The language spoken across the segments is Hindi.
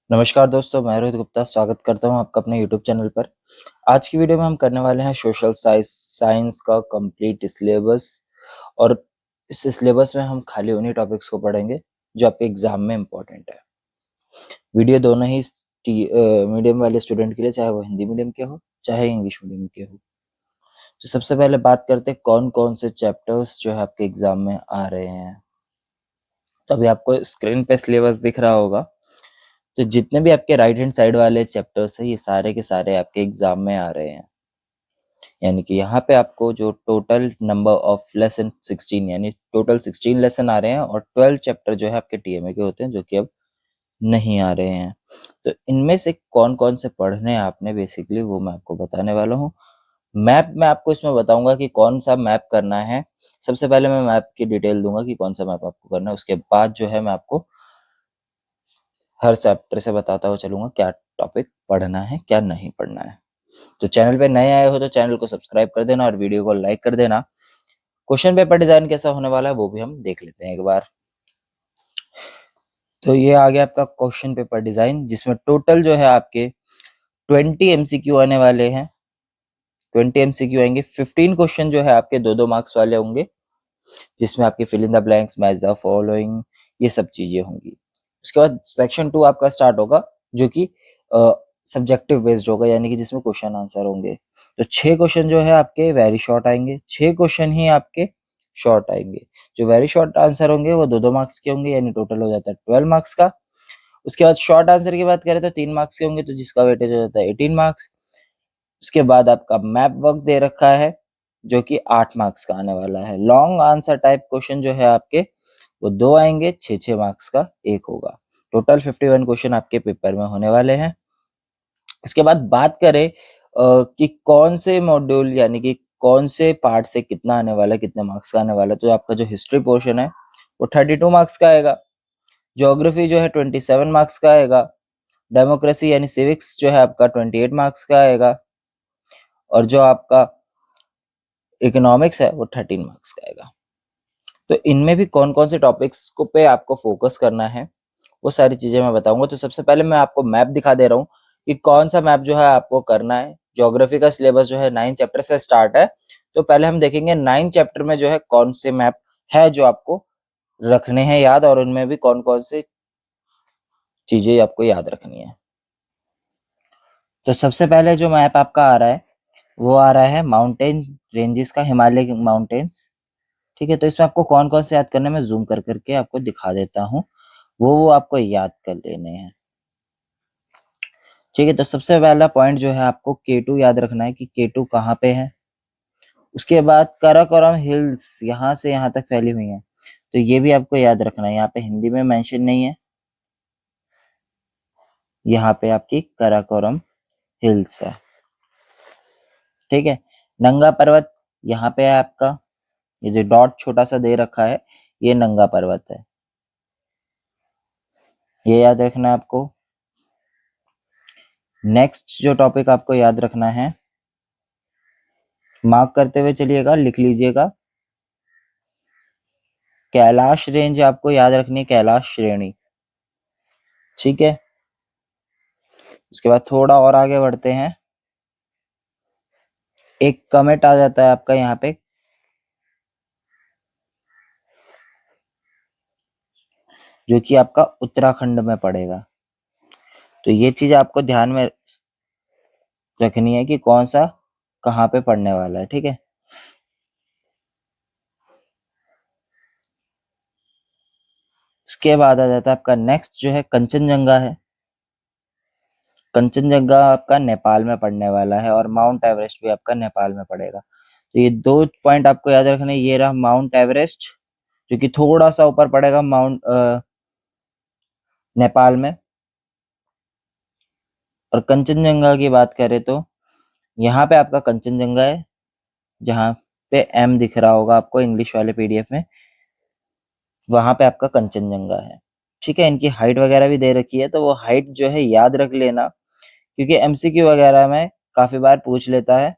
नमस्कार दोस्तों, मैं रोहित गुप्ता स्वागत करता हूं आपका अपने यूट्यूब चैनल पर। आज की वीडियो में हम करने वाले हैं सोशल साइंस का कंप्लीट सिलेबस। और इस सिलेबस में हम खाली उन्हीं टॉपिक्स को पढ़ेंगे जो आपके एग्जाम में इम्पोर्टेंट है। वीडियो दोनों ही मीडियम वाले स्टूडेंट के लिए, चाहे वो हिंदी मीडियम के हो चाहे इंग्लिश मीडियम के हो। तो सबसे पहले बात करते हैं कौन कौन से चैप्टर्स जो है आपके एग्जाम में आ रहे हैं। तो अभी आपको स्क्रीन पे सिलेबस दिख रहा होगा। तो जितने भी आपके राइट हैंड साइड वाले चैप्टर्स है, ये सारे के सारे आपके एग्जाम में आ रहे हैं। यानी कि यहाँ पे आपको जो टोटल नंबर ऑफ लेसन 16, यानी टोटल 16 लेसन आ रहे हैं और 12 चैप्टर जो है आपके टीएमए के होते हैं, जो कि अब नहीं आ रहे हैं। तो इनमें से कौन कौन से पढ़ने हैं आपने, बेसिकली वो मैं आपको बताने वाला हूँ। मैप मैं आपको इसमें बताऊंगा कि कौन सा मैप करना है। सबसे पहले मैं मैप की डिटेल दूंगा कि कौन सा मैप आपको करना है। उसके बाद जो है मैं आपको हर चैप्टर से बताता हुआ चलूंगा क्या टॉपिक पढ़ना है क्या नहीं पढ़ना है। तो चैनल पे नए आए हो तो चैनल को सब्सक्राइब कर देना और वीडियो को लाइक कर देना। क्वेश्चन पेपर डिजाइन कैसा होने वाला है वो भी हम देख लेते हैं एक बार। तो ये आ गया आपका क्वेश्चन पेपर डिजाइन, जिसमें टोटल जो है आपके 20 एमसीक्यू आने वाले हैं। 20 एमसीक्यू आएंगे। 15 क्वेश्चन जो है आपके 2-2 मार्क्स वाले होंगे, जिसमें आपके fill in the blanks, match the following, ये सब चीजें होंगी। उसके बाद सेक्शन 2 आपका स्टार्ट होगा, जो कि सब्जेक्टिव बेस्ड होगा, यानी कि जिसमें क्वेश्चन आंसर होंगे। तो 6 क्वेश्चन जो है आपके वेरी शॉर्ट आएंगे, 6 क्वेश्चन ही आपके शॉर्ट आएंगे। जो वेरी शॉर्ट आंसर होंगे वो 2-2 मार्क्स के होंगे, यानी टोटल हो जाता है 12 मार्क्स का। उसके बाद शॉर्ट आंसर की बात करें तो 3 मार्क्स के होंगे, तो जिसका वेटेज हो जाता है 18 मार्क्स। उसके बाद आपका मैप वर्क दे रखा है, जो कि 8 मार्क्स का आने वाला है। लॉन्ग आंसर टाइप क्वेश्चन जो है आपके वो 2 आएंगे, 6-6 मार्क्स का एक होगा। टोटल 51 क्वेश्चन आपके पेपर में होने वाले हैं। इसके बाद बात करें कि कौन से मॉड्यूल, यानी कि कौन से पार्ट से कितना आने वाला है, कितने मार्क्स का आने वाला है। तो आपका जो हिस्ट्री पोर्शन है वो 32 मार्क्स का आएगा। ज्योग्राफी जो है 27 मार्क्स का आएगा। डेमोक्रेसी यानी सिविक्स जो है आपका 28 मार्क्स का आएगा। और जो आपका इकोनॉमिक्स है वो 13 मार्क्स का आएगा। तो इनमें भी कौन कौन से टॉपिक्स को पे आपको फोकस करना है वो सारी चीजें मैं बताऊंगा। तो सबसे पहले मैं आपको मैप दिखा दे रहा हूँ कि कौन सा मैप जो है आपको करना है। ज्योग्राफी का सिलेबस जो है 9 चैप्टर से स्टार्ट है। तो पहले हम देखेंगे 9 चैप्टर में जो है कौन से मैप है जो आपको रखने हैं याद, और उनमें भी कौन कौन से चीजें आपको याद रखनी है। तो सबसे पहले जो मैप आपका आ रहा है वो आ रहा है माउंटेन रेंजेस का, हिमालय माउंटेन्स। ठीक है, तो इसमें आपको कौन कौन से याद करने में जूम कर करके आपको दिखा देता हूँ, वो आपको याद कर लेने हैं। ठीक है, तो सबसे पहला पॉइंट जो है आपको K2 याद रखना है कि K2 कहाँ पे है। उसके बाद काराकोरम हिल्स यहाँ से यहाँ तक फैली हुई हैं, तो ये भी आपको याद रखना है। यहाँ पे हिंदी में मेंशन नहीं है, यहाँ पे आपकी काराकोरम हिल्स है। ठीक है, नंगा पर्वत यहाँ पे है आपका, ये जो डॉट छोटा सा दे रखा है ये नंगा पर्वत है, ये याद रखना है आपको। नेक्स्ट जो टॉपिक आपको याद रखना है, मार्क करते हुए चलिएगा, लिख लीजिएगा, कैलाश रेंज आपको याद रखनी है, कैलाश श्रेणी। ठीक है, उसके बाद थोड़ा और आगे बढ़ते हैं। एक कमेट आ जाता है आपका यहाँ पे, जो कि आपका उत्तराखंड में पड़ेगा। तो ये चीज आपको ध्यान में रखनी है कि कौन सा कहाँ पे पड़ने वाला है। ठीक है, उसके बाद आ जाता है आपका नेक्स्ट जो है कंचनजंगा है। कंचनजंगा आपका नेपाल में पड़ने वाला है, और माउंट एवरेस्ट भी आपका नेपाल में पड़ेगा। तो ये 2 पॉइंट आपको याद रखने, ये रहा माउंट एवरेस्ट जो कि थोड़ा सा ऊपर पड़ेगा नेपाल में। और कंचनजंगा की बात करें तो यहाँ पे आपका कंचनजंगा है, जहाँ पे एम दिख रहा होगा आपको इंग्लिश वाले पीडीएफ में, वहां पे आपका कंचनजंगा है। ठीक है, इनकी हाइट वगैरह भी दे रखी है, तो वो हाइट जो है याद रख लेना, क्योंकि एमसीक्यू वगैरह में काफी बार पूछ लेता है।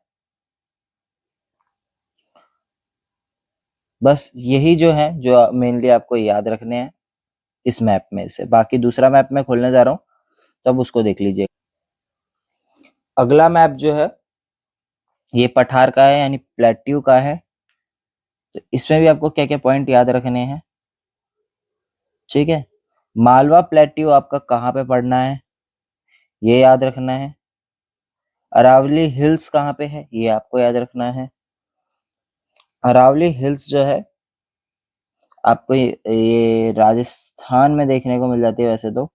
बस यही जो है जो मेनली आपको याद रखने हैं इस मैप में से। बाकी दूसरा मैप मैं खोलने जा रहा हूँ, तब उसको देख लीजिए। अगला मैप जो है ये पठार का है, यानी प्लेट्यू का है। तो इसमें भी आपको क्या क्या पॉइंट याद रखने हैं, ठीक है। मालवा प्लेट्यू आपका कहाँ पे पड़ना है, ये याद रखना है। अरावली हिल्स कहाँ पे है, ये आपको याद रखना है। अरावली हिल्स जो है आपको ये राजस्थान में देखने को मिल जाती है। वैसे तो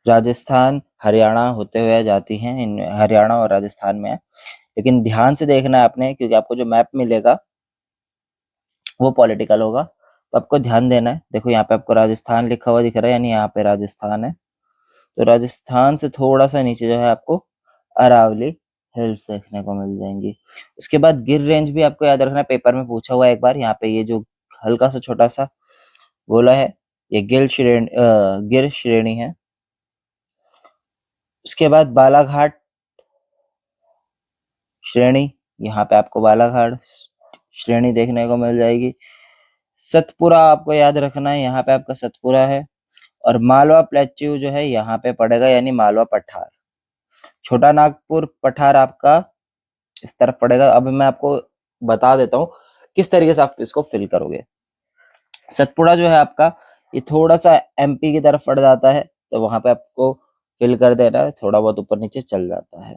राजस्थान हरियाणा होते हुए जाती हैं, इन हरियाणा और राजस्थान में है। लेकिन ध्यान से देखना है आपने, क्योंकि आपको जो मैप मिलेगा वो पॉलिटिकल होगा, तो आपको ध्यान देना है। देखो यहाँ पे आपको राजस्थान लिखा हुआ दिख रहा है, यानी यहाँ पे राजस्थान है। तो राजस्थान से थोड़ा सा नीचे जो है आपको अरावली हिल्स देखने को मिल जाएंगी। उसके बाद गिर रेंज भी आपको याद रखना है, पेपर में पूछा हुआ है एक बार। यहाँ पे ये जो हल्का सा छोटा सा गोला है, ये गिर श्रेणी है। उसके बाद बालाघाट श्रेणी, यहाँ पे आपको बालाघाट श्रेणी देखने को मिल जाएगी। सतपुरा आपको याद रखना है, यहाँ पे आपका सतपुरा है। और मालवा प्लेट्यू जो है यहाँ पे पड़ेगा, यानी मालवा पठार। छोटा नागपुर पठार आपका इस तरफ पड़ेगा। अब मैं आपको बता देता हूँ किस तरीके से आप इसको फिल करोगे। सतपुड़ा जो है आपका ये थोड़ा सा एमपी की तरफ पड़ जाता है, तो वहां पे आपको फिल कर देना है, थोड़ा बहुत ऊपर नीचे चल जाता है,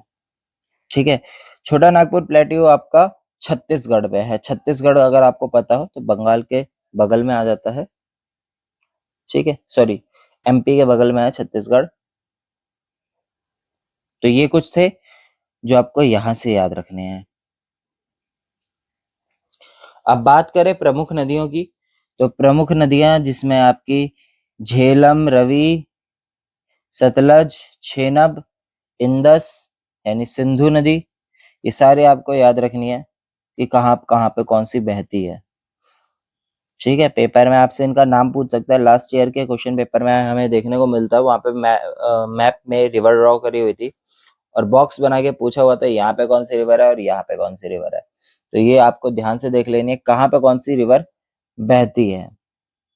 ठीक है। छोटा नागपुर प्लेट्यू आपका छत्तीसगढ़ में है। छत्तीसगढ़ अगर आपको पता हो तो बंगाल के बगल में आ जाता है, ठीक है। सॉरी, एमपी के बगल में है छत्तीसगढ़। तो ये कुछ थे जो आपको यहां से याद रखने हैं। अब बात करें प्रमुख नदियों की, तो प्रमुख नदियां जिसमें आपकी झेलम, रवि, सतलज, झेलम, इंदस यानी सिंधु नदी, ये सारे आपको याद रखनी है कि कहाँ कहाँ पे कौन सी बहती है, ठीक है। पेपर में आपसे इनका नाम पूछ सकता है। लास्ट ईयर के क्वेश्चन पेपर में हमें देखने को मिलता है, वहां पे मैप में रिवर ड्रॉ करी हुई थी और बॉक्स बना के पूछा हुआ था यहाँ पे कौन सी रिवर है और यहाँ पे कौन सी रिवर है। तो ये आपको ध्यान से देख लेनी है कहाँ पे कौन सी रिवर बहती है,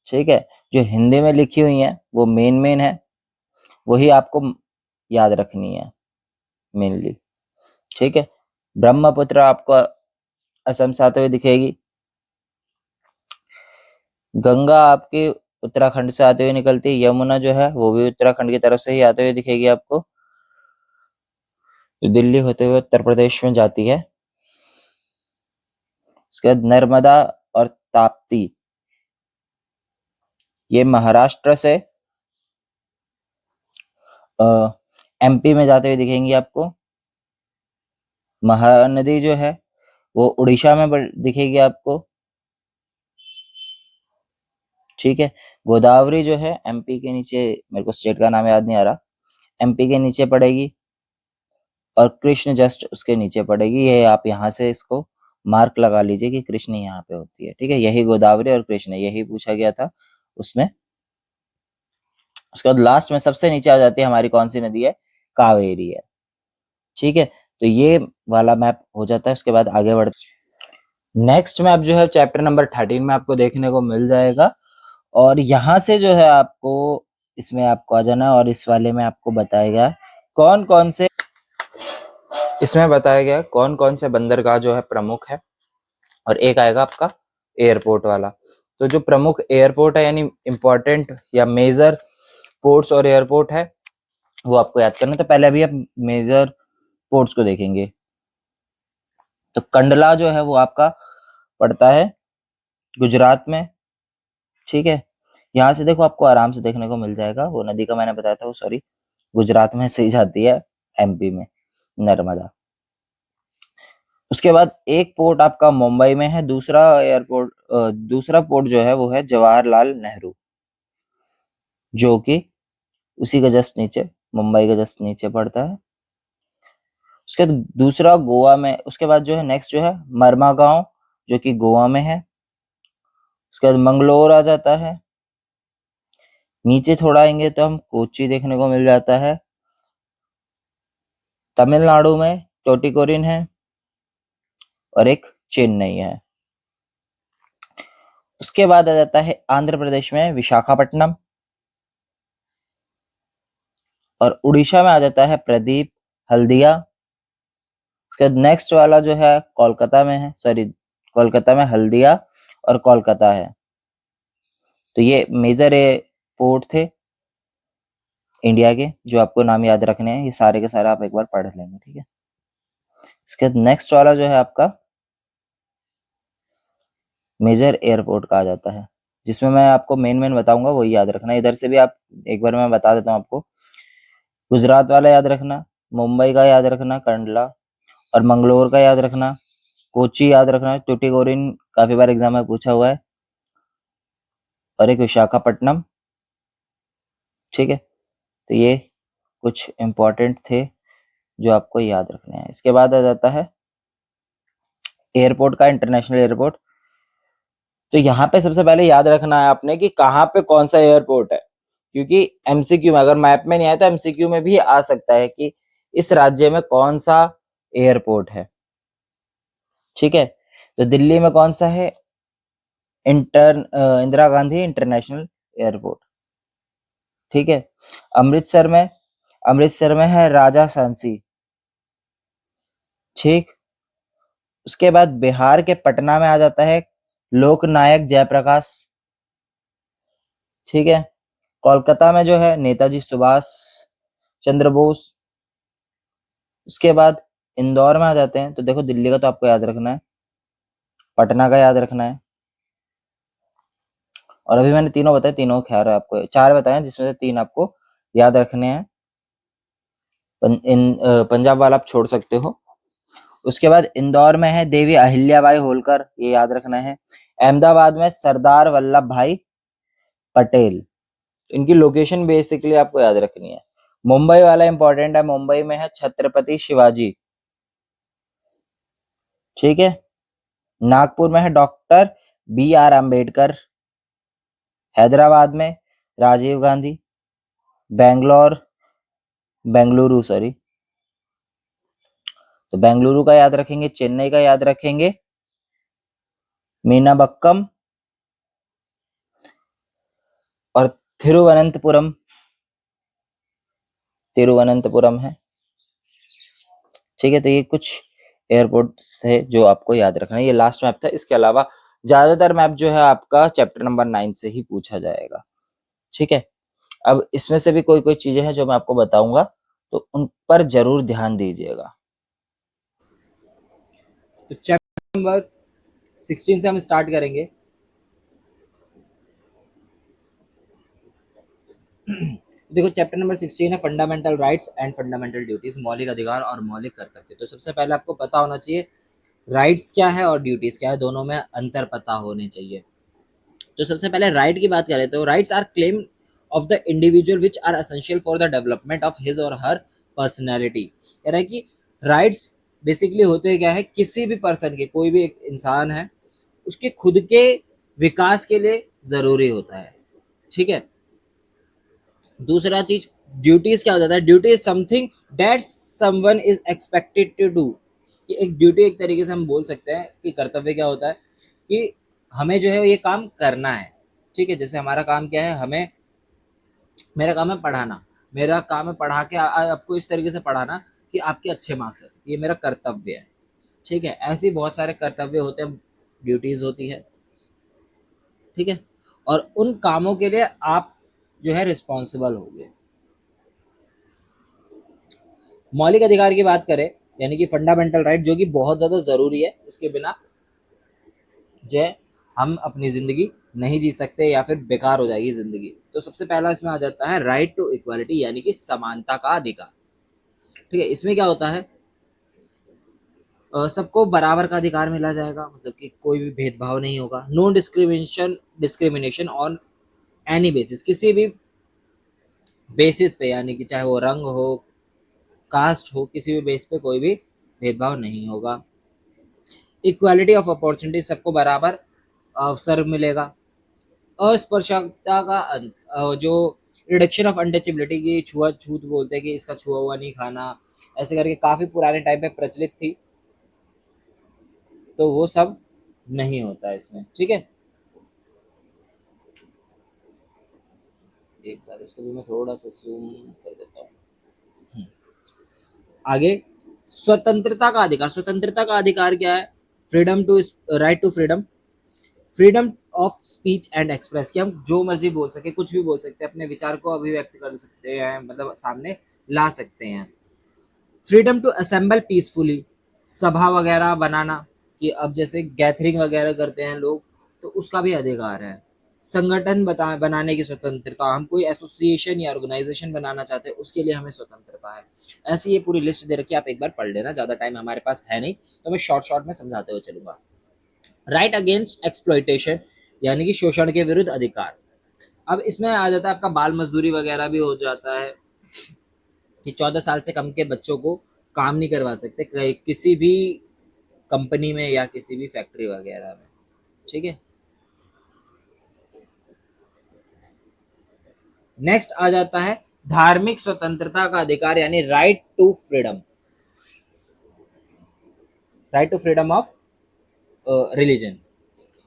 ठीक है। जो हिंदी में लिखी हुई है वो मेन है, वही आपको याद रखनी है मेनली, ठीक है। ब्रह्मपुत्र आपको असम से आते हुए दिखेगी। गंगा आपके उत्तराखंड से आते हुए निकलती है। यमुना जो है वो भी उत्तराखंड की तरफ से ही आते हुए दिखेगी आपको, जो दिल्ली होते हुए उत्तर प्रदेश में जाती है। उसके बाद नर्मदा और ताप्ती, ये महाराष्ट्र से एमपी में जाते हुए दिखेंगी आपको। महानदी जो है वो उड़ीसा में दिखेगी आपको, ठीक है। गोदावरी जो है एमपी के नीचे, मेरे को स्टेट का नाम याद नहीं आ रहा, एमपी के नीचे पड़ेगी। और कृष्ण जस्ट उसके नीचे पड़ेगी। ये आप यहाँ से इसको मार्क लगा लीजिए कि कृष्ण यहाँ पे होती है, ठीक है। यही गोदावरी और कृष्ण, यही पूछा गया था उसमें। उसके बाद लास्ट में सबसे नीचे आ जाती है हमारी कौन सी नदी है, कावेरी है, ठीक है। तो ये वाला मैप हो जाता है। उसके बाद आगे बढ़ते नेक्स्ट मैप जो है चैप्टर नंबर 13 में आपको देखने को मिल जाएगा। और यहाँ से जो है आपको इसमें आपको आ जाना, और इस वाले में आपको बताया गया कौन कौन से, इसमें बताया गया कौन कौन से बंदरगाह जो है प्रमुख है, और एक आएगा आपका एयरपोर्ट वाला। तो जो प्रमुख एयरपोर्ट है यानी इंपॉर्टेंट या मेजर पोर्ट्स और एयरपोर्ट है वो आपको याद करना। तो पहले अभी आप मेजर पोर्ट्स को देखेंगे। तो कंडला जो है वो आपका पड़ता है गुजरात में, ठीक है। यहाँ से देखो आपको आराम से देखने को मिल जाएगा, वो नदी का मैंने बताया था वो, सॉरी, गुजरात में से ही जाती है, एमपी में, नर्मदा। उसके बाद एक पोर्ट आपका मुंबई में है, दूसरा पोर्ट जो है वो है जवाहरलाल नेहरू, जो कि उसी का जस्ट नीचे, मुंबई का जस्ट नीचे पड़ता है। उसके बाद दूसरा गोवा में, उसके बाद जो है नेक्स्ट जो है मरमागांव, जो कि गोवा में है। उसके बाद मंगलोर आ जाता है। नीचे थोड़ा आएंगे तो हम कोच्चि देखने को मिल जाता है। तमिलनाडु में टोटिकोरिन है और एक चेन्नई है। उसके बाद आ जाता है आंध्र प्रदेश में विशाखापट्टनम। और उड़ीसा में आ जाता है प्रदीप, हल्दिया। उसके बाद नेक्स्ट वाला जो है कोलकाता में है, सॉरी कोलकाता में हल्दिया और कोलकाता है। तो ये मेजर पोर्ट थे इंडिया के, जो आपको नाम याद रखने हैं। ये सारे के सारे आप एक बार पढ़ लेंगे, ठीक है। इसके बाद नेक्स्ट वाला जो है आपका मेजर एयरपोर्ट कहा जाता है, जिसमें मैं आपको मेन बताऊंगा, वही याद रखना। इधर से भी आप एक बार मैं बता देता हूँ आपको। गुजरात वाला याद रखना, मुंबई का याद रखना कंडला, और मंगलोर का याद रखना, कोची याद रखना, टुटीकोरिन काफी बार एग्जाम में पूछा हुआ है, और एक विशाखापट्टनम, ठीक है। तो ये कुछ इंपॉर्टेंट थे जो आपको याद रखने हैं। इसके बाद आ जाता है एयरपोर्ट का, इंटरनेशनल एयरपोर्ट। तो यहाँ पे सबसे पहले याद रखना है आपने कि कहाँ पे कौन सा एयरपोर्ट है, क्योंकि एमसीक्यू में, अगर मैप में नहीं आया तो एमसीक्यू में भी आ सकता है कि इस राज्य में कौन सा एयरपोर्ट है, ठीक है। तो दिल्ली में कौन सा है? इंदिरा गांधी इंटरनेशनल एयरपोर्ट, ठीक है। अमृतसर में है राजा सांची, ठीक। उसके बाद बिहार के पटना में आ जाता है लोकनायक जयप्रकाश, ठीक है। कोलकाता में जो है नेताजी सुभाष चंद्र बोस। उसके बाद इंदौर में आ जाते हैं। तो देखो दिल्ली का तो आपको याद रखना है, पटना का याद रखना है, और अभी मैंने तीनों बताए, तीनों ख्याल है आपको, चार बताए हैं जिसमें से तीन आपको याद रखने हैं। पंजाब वाला आप छोड़ सकते हो। उसके बाद इंदौर में है देवी अहिल्याबाई होलकर, ये याद रखना है। अहमदाबाद में सरदार वल्लभ भाई पटेल। इनकी लोकेशन बेसिकली आपको याद रखनी है। मुंबई वाला इंपॉर्टेंट है, मुंबई में है छत्रपति शिवाजी, ठीक है। नागपुर में है डॉक्टर BR अम्बेडकर। हैदराबाद में राजीव गांधी। बेंगलुरु सॉरी, तो बेंगलुरु का याद रखेंगे, चेन्नई का याद रखेंगे मीनाबक्कम, और तिरुवनंतपुरम है, ठीक है। तो ये कुछ एयरपोर्ट्स है जो आपको याद रखना है। ये लास्ट मैप था, इसके अलावा ज्यादातर मैप जो है आपका चैप्टर नंबर 9 से ही पूछा जाएगा, ठीक है। अब इसमें से भी कोई कोई चीजें हैं जो मैं आपको बताऊंगा, तो उन पर जरूर ध्यान दीजिएगा। तो चैप्टर नंबर 16 से हम स्टार्ट करेंगे। देखो चैप्टर नंबर 16 है fundamental rights and fundamental duties, मौलिक अधिकार और मौलिक कर्तव्य। तो सबसे पहले आपको पता होना चाहिए राइट्स क्या है और ड्यूटीज क्या है, दोनों में अंतर पता होने चाहिए। तो सबसे पहले राइट की बात करें तो rights are claim of the individual which are essential for the development of his और हर पर्सनैलिटी। कह रहा है कि राइट्स बेसिकली होते क्या है, किसी भी पर्सन के, कोई भी एक इंसान है उसके खुद के विकास के लिए जरूरी होता है, ठीक है। दूसरा चीज ड्यूटीज क्या हो जाता है, duty is something that someone is expected to do. कि एक ड्यूटी एक तरीके से हम बोल सकते हैं कि कर्तव्य क्या होता है कि हमें जो है ये काम करना है, ठीक है। जैसे हमारा काम क्या है, हमें, मेरा काम है पढ़ाना, मेरा काम है पढ़ा के आपको इस तरीके से पढ़ाना कि आपके अच्छे मार्क्स आ सके, ये मेरा कर्तव्य है, ठीक है। ऐसे ही बहुत सारे कर्तव्य होते हैं, ड्यूटीज होती है, ठीक है। और उन कामों के लिए आप जो है रिस्पॉन्सिबल हो गए। मौलिक अधिकार की बात करें यानी कि फंडामेंटल राइट, जो कि बहुत ज्यादा जरूरी है, उसके बिना जो है हम अपनी जिंदगी नहीं जी सकते या फिर बेकार हो जाएगी जिंदगी। तो सबसे पहला इसमें आ जाता है राइट टू इक्वालिटी यानी कि समानता का अधिकार, ठीक है। इसमें क्या होता है, सबको बराबर का अधिकार मिला जाएगा, मतलब कि कोई भी भेदभाव नहीं होगा। No discrimination on any basis, किसी भी बेसिस पे, यानी कि चाहे वो रंग हो, कास्ट हो, किसी भी बेस पे कोई भी भेदभाव नहीं होगा। इक्वालिटी ऑफ अपॉर्चुनिटी, सबको बराबर अवसर मिलेगा। अस्पृश्यता का अंत, जो रिडक्शन ऑफ अनटचेबिलिटी की, छूत बोलते हैं कि इसका छुआ हुआ नहीं खाना, ऐसे करके काफी पुराने टाइम पे प्रचलित थी, तो वो सब नहीं होता है इसमें, ठीक है। एक बार इसको भी मैं थोड़ा सा जूम कर देता हूँ। आगे स्वतंत्रता का अधिकार। स्वतंत्रता का अधिकार क्या है? Freedom to right to freedom, freedom of speech and express, कि हम जो मर्जी बोल सके, कुछ भी बोल सकते हैं, अपने विचार को अभिव्यक्त कर सकते हैं, मतलब सामने ला सकते हैं। फ्रीडम टू असेंबल पीसफुली, सभा वगैरह बनाना, कि अब जैसे गैदरिंग वगैरह करते हैं लोग, तो उसका भी अधिकार है। संगठन बनाने की स्वतंत्रता, हम कोई एसोसिएशन या ऑर्गेनाइजेशन बनाना चाहते हैं, उसके लिए हमें स्वतंत्रता है। ऐसी ये पूरी लिस्ट दे रखी है, आप एक बार पढ़ लेना, ज़्यादा टाइम हमारे पास है नहीं, तो मैं शॉर्ट शॉर्ट में समझाते हुए चलूंगा। राइट अगेंस्ट एक्सप्लॉइटेशन, यानी कि शोषण के विरुद्ध अधिकार। अब इसमें आ जाता है आपका बाल मजदूरी वगैरह भी हो जाता है, कि 14 साल से कम के बच्चों को काम नहीं करवा सकते किसी भी कंपनी में या किसी भी फैक्ट्री वगैरह में। ठीक है, नेक्स्ट आ जाता है धार्मिक स्वतंत्रता का अधिकार, यानी right to freedom, right to freedom of religion.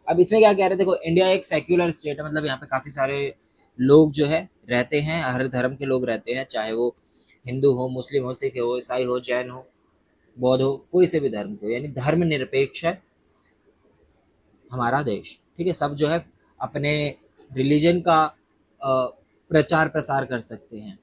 अब इसमें क्या कह रहे हैं, देखो इंडिया एक सेक्युलर स्टेट है, मतलब यहाँ पे काफी सारे लोग जो है रहते हैं, हर धर्म के लोग रहते हैं, चाहे वो हिंदू हो, मुस्लिम हो, सिख हो, ईसाई हो, जैन हो, बौद्ध हो, कोई से भी धर्म के हो, यानी धर्म निरपेक्ष है हमारा देश। ठीक है, सब जो है अपने रिलीजन का प्रचार प्रसार कर सकते हैं।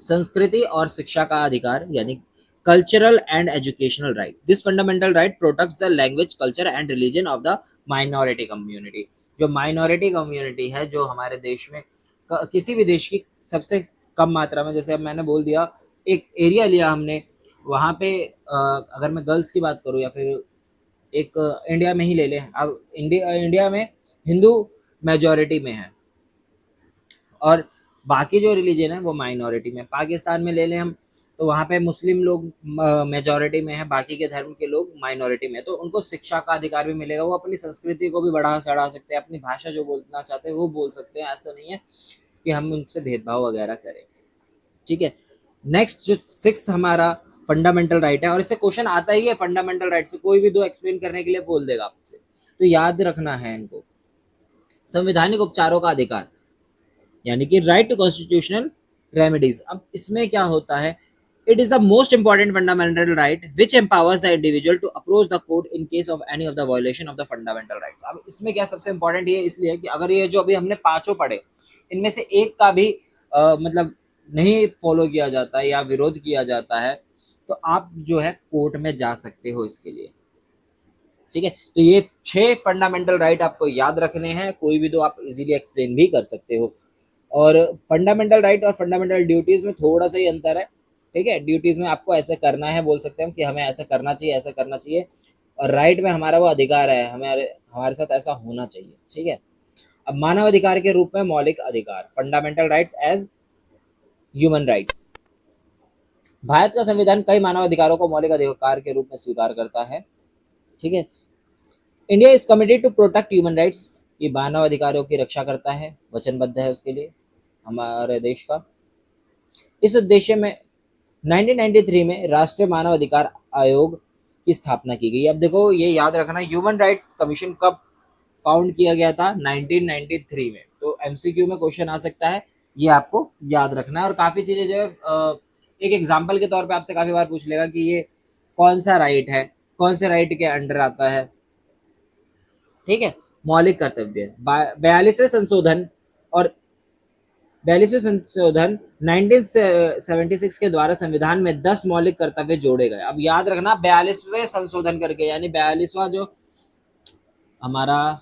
संस्कृति और शिक्षा का अधिकार, यानी cultural and educational right, this fundamental right protects the language, culture and religion of the minority community. जो माइनॉरिटी कम्युनिटी है, जो हमारे देश में किसी भी देश की सबसे कम मात्रा में, जैसे अब मैंने बोल दिया, एक एरिया लिया हमने, वहाँ पे अगर मैं गर्ल्स की बात करूँ, या फिर एक इंडिया में ही ले लें, अब इंडिया में हिंदू मेजॉरिटी में है, और बाकी जो रिलीजन है वो माइनॉरिटी में। पाकिस्तान में ले लें हम, तो वहाँ पे मुस्लिम लोग मेजॉरिटी में है, बाकी के धर्म के लोग माइनॉरिटी में, तो उनको शिक्षा का अधिकार भी मिलेगा, वो अपनी संस्कृति को भी बढ़ा चढ़ा सकते हैं, अपनी भाषा जो बोलना चाहते हैं वो बोल सकते हैं, ऐसा नहीं है कि हम उनसे भेदभाव वगैरह करें। ठीक है, नेक्स्ट जो सिक्स्थ हमारा फंडामेंटल राइट है, और इससे क्वेश्चन आता ही है फंडामेंटल राइट से, कोई भी दो एक्सप्लेन करने के लिए बोल देगा आपसे, तो याद रखना है इनको। संवैधानिक उपचारों का अधिकार, यानी कि राइट टू कॉन्स्टिट्यूशनल रेमेडीज। अब इसमें क्या होता है, it is the most important fundamental right which empowers the individual to approach the court in case of any of the violation of the fundamental rights. अब इसमें क्या सबसे इंपॉर्टेंट ये इसलिए कि अगर ये जो अभी हमने पांचों पढ़े, इनमें से एक का भी मतलब नहीं फॉलो किया जाता है या विरोध किया जाता है, तो आप जो है कोर्ट में जा सकते हो इसके लिए। ठीक है, तो ये 6 फंडामेंटल राइट आपको याद रखने हैं, कोई भी दो आप इजीली एक्सप्लेन भी कर सकते हो। और फंडामेंटल राइट और फंडामेंटल ड्यूटीज में थोड़ा सा ही अंतर है। ठीक है, ड्यूटीज में आपको ऐसे करना है, बोल सकते हैं कि हमें ऐसा करना चाहिए, ऐसा करना चाहिए, और राइट में हमारा वो अधिकार है, हमारे हमारे साथ ऐसा होना चाहिए। ठीक है, अब मानव अधिकार के रूप में मौलिक अधिकार, fundamental rights as human rights. Bharat का संविधान कई मानव अधिकारों को मौलिक अधिकार के रूप में स्वीकार करता है। ठीक है, India is committed to protect human rights, ये मानव अधिकारों की रक्षा करता है, वचनबद्ध है उसके लिए हमारे देश का। इस उद्देश्य में 1993 में राष्ट्रीय मानव अधिकार आयोग की स्थापना की गई। अब देखो ये याद रखना, ह्यूमन राइट्स कमीशन कब फाउंड किया गया था? 1993 में। तो एमसीक्यू में क्वेश्चन आ सकता है, ये आपको याद रखना है। और काफी चीजें जो है एक एग्जाम्पल के तौर पे आपसे काफी बार पूछ लेगा कि ये कौन सा राइट है, कौन से राइट के अंडर आता है। ठीक है, मौलिक कर्तव्य 42वें संशोधन, और 42वें संशोधन 1976 के द्वारा संविधान में 10 मौलिक कर्तव्य जोड़े गए। अब याद रखना 42वें संशोधन करके, यानी 42वां जो हमारा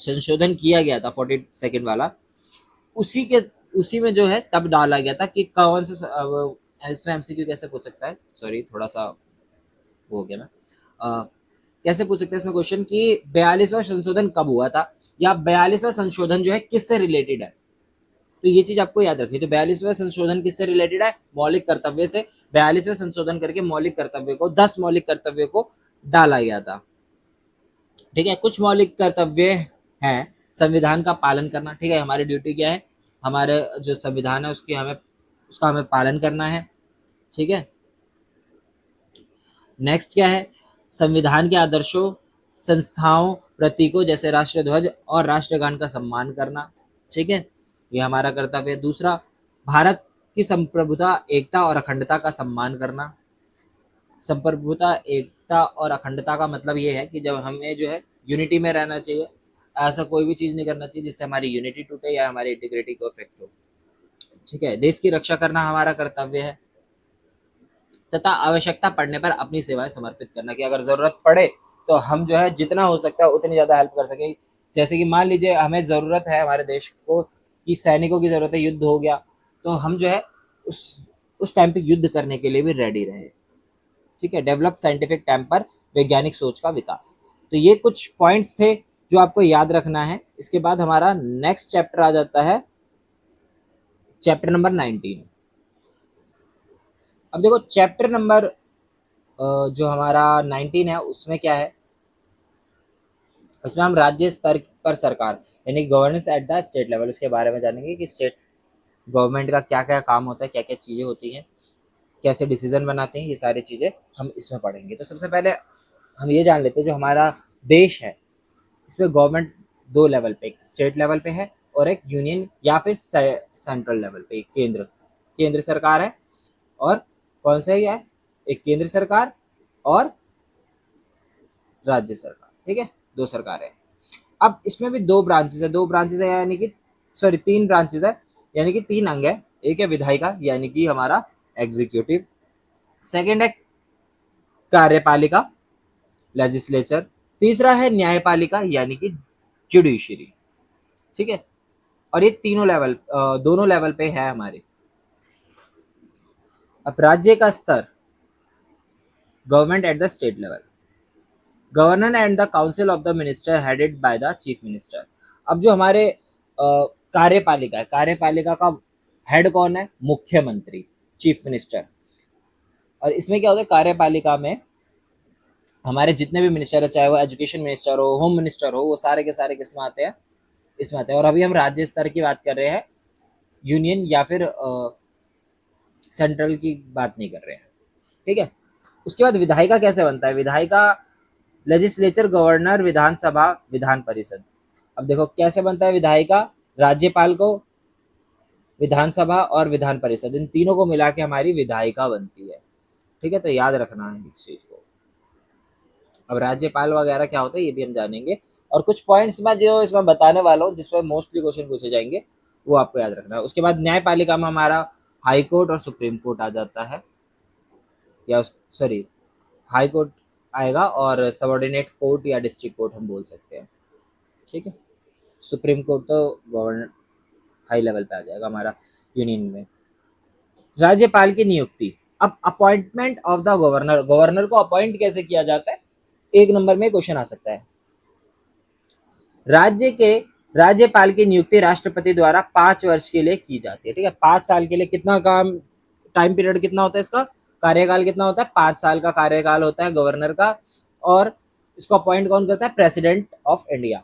संशोधन किया गया था 42nd वाला, उसी के उसी में जो है तब डाला गया था कि कौन से इसमें एमसीक्यू कैसे पूछ सकता है, सॉरी थोड़ा सा वो हो गया मैं, कैसे पूछ सकते हैं इसमें क्वेश्चन कि 42वां संशोधन कब हुआ था, या 42वां संशोधन जो है किससे रिलेटेड है, तो ये चीज आपको याद रखनी। तो 42वां संशोधन किससे रिलेटेड है? मौलिक कर्तव्य से। 42वां संशोधन करके मौलिक कर्तव्य को 10 मौलिक कर्तव्य को डाला गया था। ठीक है, कुछ मौलिक कर्तव्य हैं संविधान का पालन करना। ठीक है, हमारी ड्यूटी क्या है, हमारे जो संविधान है उसका हमें पालन करना है। ठीक है, नेक्स्ट क्या है, संविधान के आदर्शों, संस्थाओं, प्रतीकों जैसे राष्ट्र ध्वज और राष्ट्रगान का सम्मान करना। ठीक है, ये हमारा कर्तव्य है। दूसरा, भारत की संप्रभुता, एकता और अखंडता का सम्मान करना। संप्रभुता, एकता और अखंडता का मतलब ये है कि जब हमें जो है यूनिटी में रहना चाहिए, ऐसा कोई भी चीज नहीं करना चाहिए जिससे हमारी यूनिटी टूटे या हमारी इंटीग्रिटी को इफेक्ट हो। ठीक है, देश की रक्षा करना हमारा कर्तव्य है तथा आवश्यकता पड़ने पर अपनी सेवाएं समर्पित करना, कि अगर जरूरत पड़े तो हम जो है जितना हो सकता है उतनी ज्यादा हेल्प कर सके। जैसे कि मान लीजिए हमें जरूरत है, हमारे देश को कि सैनिकों की जरूरत है, युद्ध हो गया तो हम जो है उस उस टाइम पे युद्ध करने के लिए भी रेडी रहे। ठीक है, डेवलप साइंटिफिक टेम्पर, वैज्ञानिक सोच का विकास। तो ये कुछ पॉइंट्स थे जो आपको याद रखना है। इसके बाद हमारा नेक्स्ट चैप्टर आ जाता है, चैप्टर नंबर 19। अब देखो चैप्टर नंबर जो हमारा 19 है उसमें क्या है, उसमें हम राज्य स्तर पर सरकार यानी governance at the state level, उसके बारे में जानेंगे कि स्टेट गवर्नमेंट का क्या क्या काम होता है, क्या क्या चीज़ें होती हैं, कैसे डिसीजन बनाते हैं, ये सारी चीज़ें हम इसमें पढ़ेंगे। तो सबसे पहले हम ये जान लेते हैं जो हमारा देश है इसमें गवर्नमेंट दो लेवल पे, एक स्टेट लेवल पे है और एक यूनियन या फिर सेंट्रल लेवल पे, केंद्र केंद्र सरकार है। और कौन सा है, एक केंद्र सरकार और राज्य सरकार। ठीक है, दो सरकार है। अब इसमें भी दो ब्रांचेस है यानी कि सॉरी तीन ब्रांचेस है यानी कि तीन अंग है। एक है विधायिका यानी कि हमारा एग्जीक्यूटिव, सेकंड है कार्यपालिका लेजिस्लेचर, तीसरा है न्यायपालिका यानी कि जुडिशरी। ठीक है, और ये तीनों लेवल दोनों लेवल पे है हमारे। अब राज्य का स्तर, government at the state level, governor and the council of the minister headed by the chief minister. अब जो हमारे कार्यपालिका है, कार्यपालिका का हेड कौन है, मुख्यमंत्री, चीफ मिनिस्टर। और इसमें क्या होता है, कार्यपालिका में हमारे जितने भी मिनिस्टर है, चाहे वो एजुकेशन मिनिस्टर हो, होम मिनिस्टर हो, वो सारे के सारे किसमें आते हैं, इसमें आते हैं। और अभी हम राज्य स्तर की बात कर रहे हैं, यूनियन या फिर सेंट्रल की बात नहीं कर रहे हैं। ठीक है, उसके बाद विधायिका कैसे बनता है, विधायिका लेजिस्लेचर, गवर्नर, विधानसभा, विधान परिषद। अब देखो कैसे बनता है विधायिका, राज्यपाल को, विधानसभा और विधान परिषद, इन तीनों को मिला के हमारी विधायिका बनती है। ठीक है, तो याद रखना है इस चीज को। अब राज्यपाल वगैरह क्या होता है ये भी हम जानेंगे, और कुछ पॉइंट्स मैं जो इसमें बताने वाला हूँ जिसमें मोस्टली क्वेश्चन पूछे जाएंगे वो आपको याद रखना है। उसके बाद न्यायपालिका में हमारा हाई कोर्ट और सुप्रीम कोर्ट आ जाता है, या सॉरी हाई कोर्ट आएगा और सबऑर्डिनेट कोर्ट या डिस्ट्रिक्ट कोर्ट हम बोल सकते हैं। ठीक है, सुप्रीम कोर्ट तो गवर्नर हाई लेवल पे आ जाएगा हमारा यूनियन में। राज्यपाल की नियुक्ति, अब appointment of the governor, governor को अपॉइंट कैसे किया जाता है, एक नंबर में क्वेश्चन आ सकता है। राज्य के राज्यपाल की नियुक्ति राष्ट्रपति द्वारा 5 वर्ष के लिए की जाती है। ठीक है, 5 साल के लिए, कितना काम टाइम पीरियड कितना होता है इसका, कार्यकाल कितना होता है, 5 साल का कार्यकाल होता है गवर्नर का। और इसको अपॉइंट कौन करता है, प्रेसिडेंट ऑफ इंडिया।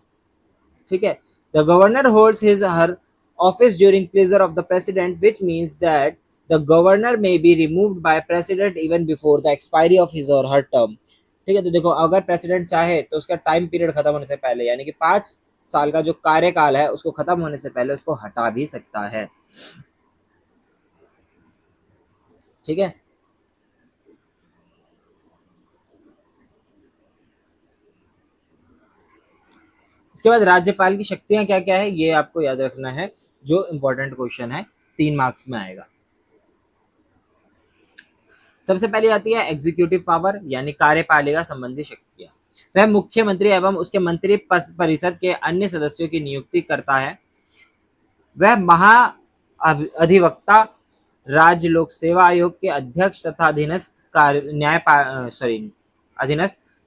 ठीक है, the governor holds his her office during pleasure of the president, which means that the governor may be removed by president even before the expiry of his और हर टर्म। ठीक है, तो देखो अगर प्रेसिडेंट चाहे तो उसका टाइम पीरियड खत्म होने से पहले यानी कि 5 साल का जो कार्यकाल है उसको खत्म होने से पहले उसको हटा भी सकता है। ठीक है, इसके बाद राज्यपाल की शक्तियां क्या क्या है ये आपको याद रखना है, जो इंपॉर्टेंट क्वेश्चन है, 3 मार्क्स में आएगा। सबसे पहले आती है एग्जीक्यूटिव पावर यानी कार्यपालिका संबंधी शक्तियां। वह मुख्यमंत्री एवं उसके मंत्री परिषद के अन्य सदस्यों की नियुक्ति करता है। वह महा अधिवक्ता, राज्य लोक सेवा आयोग के अध्यक्ष तथा अधीनस्थ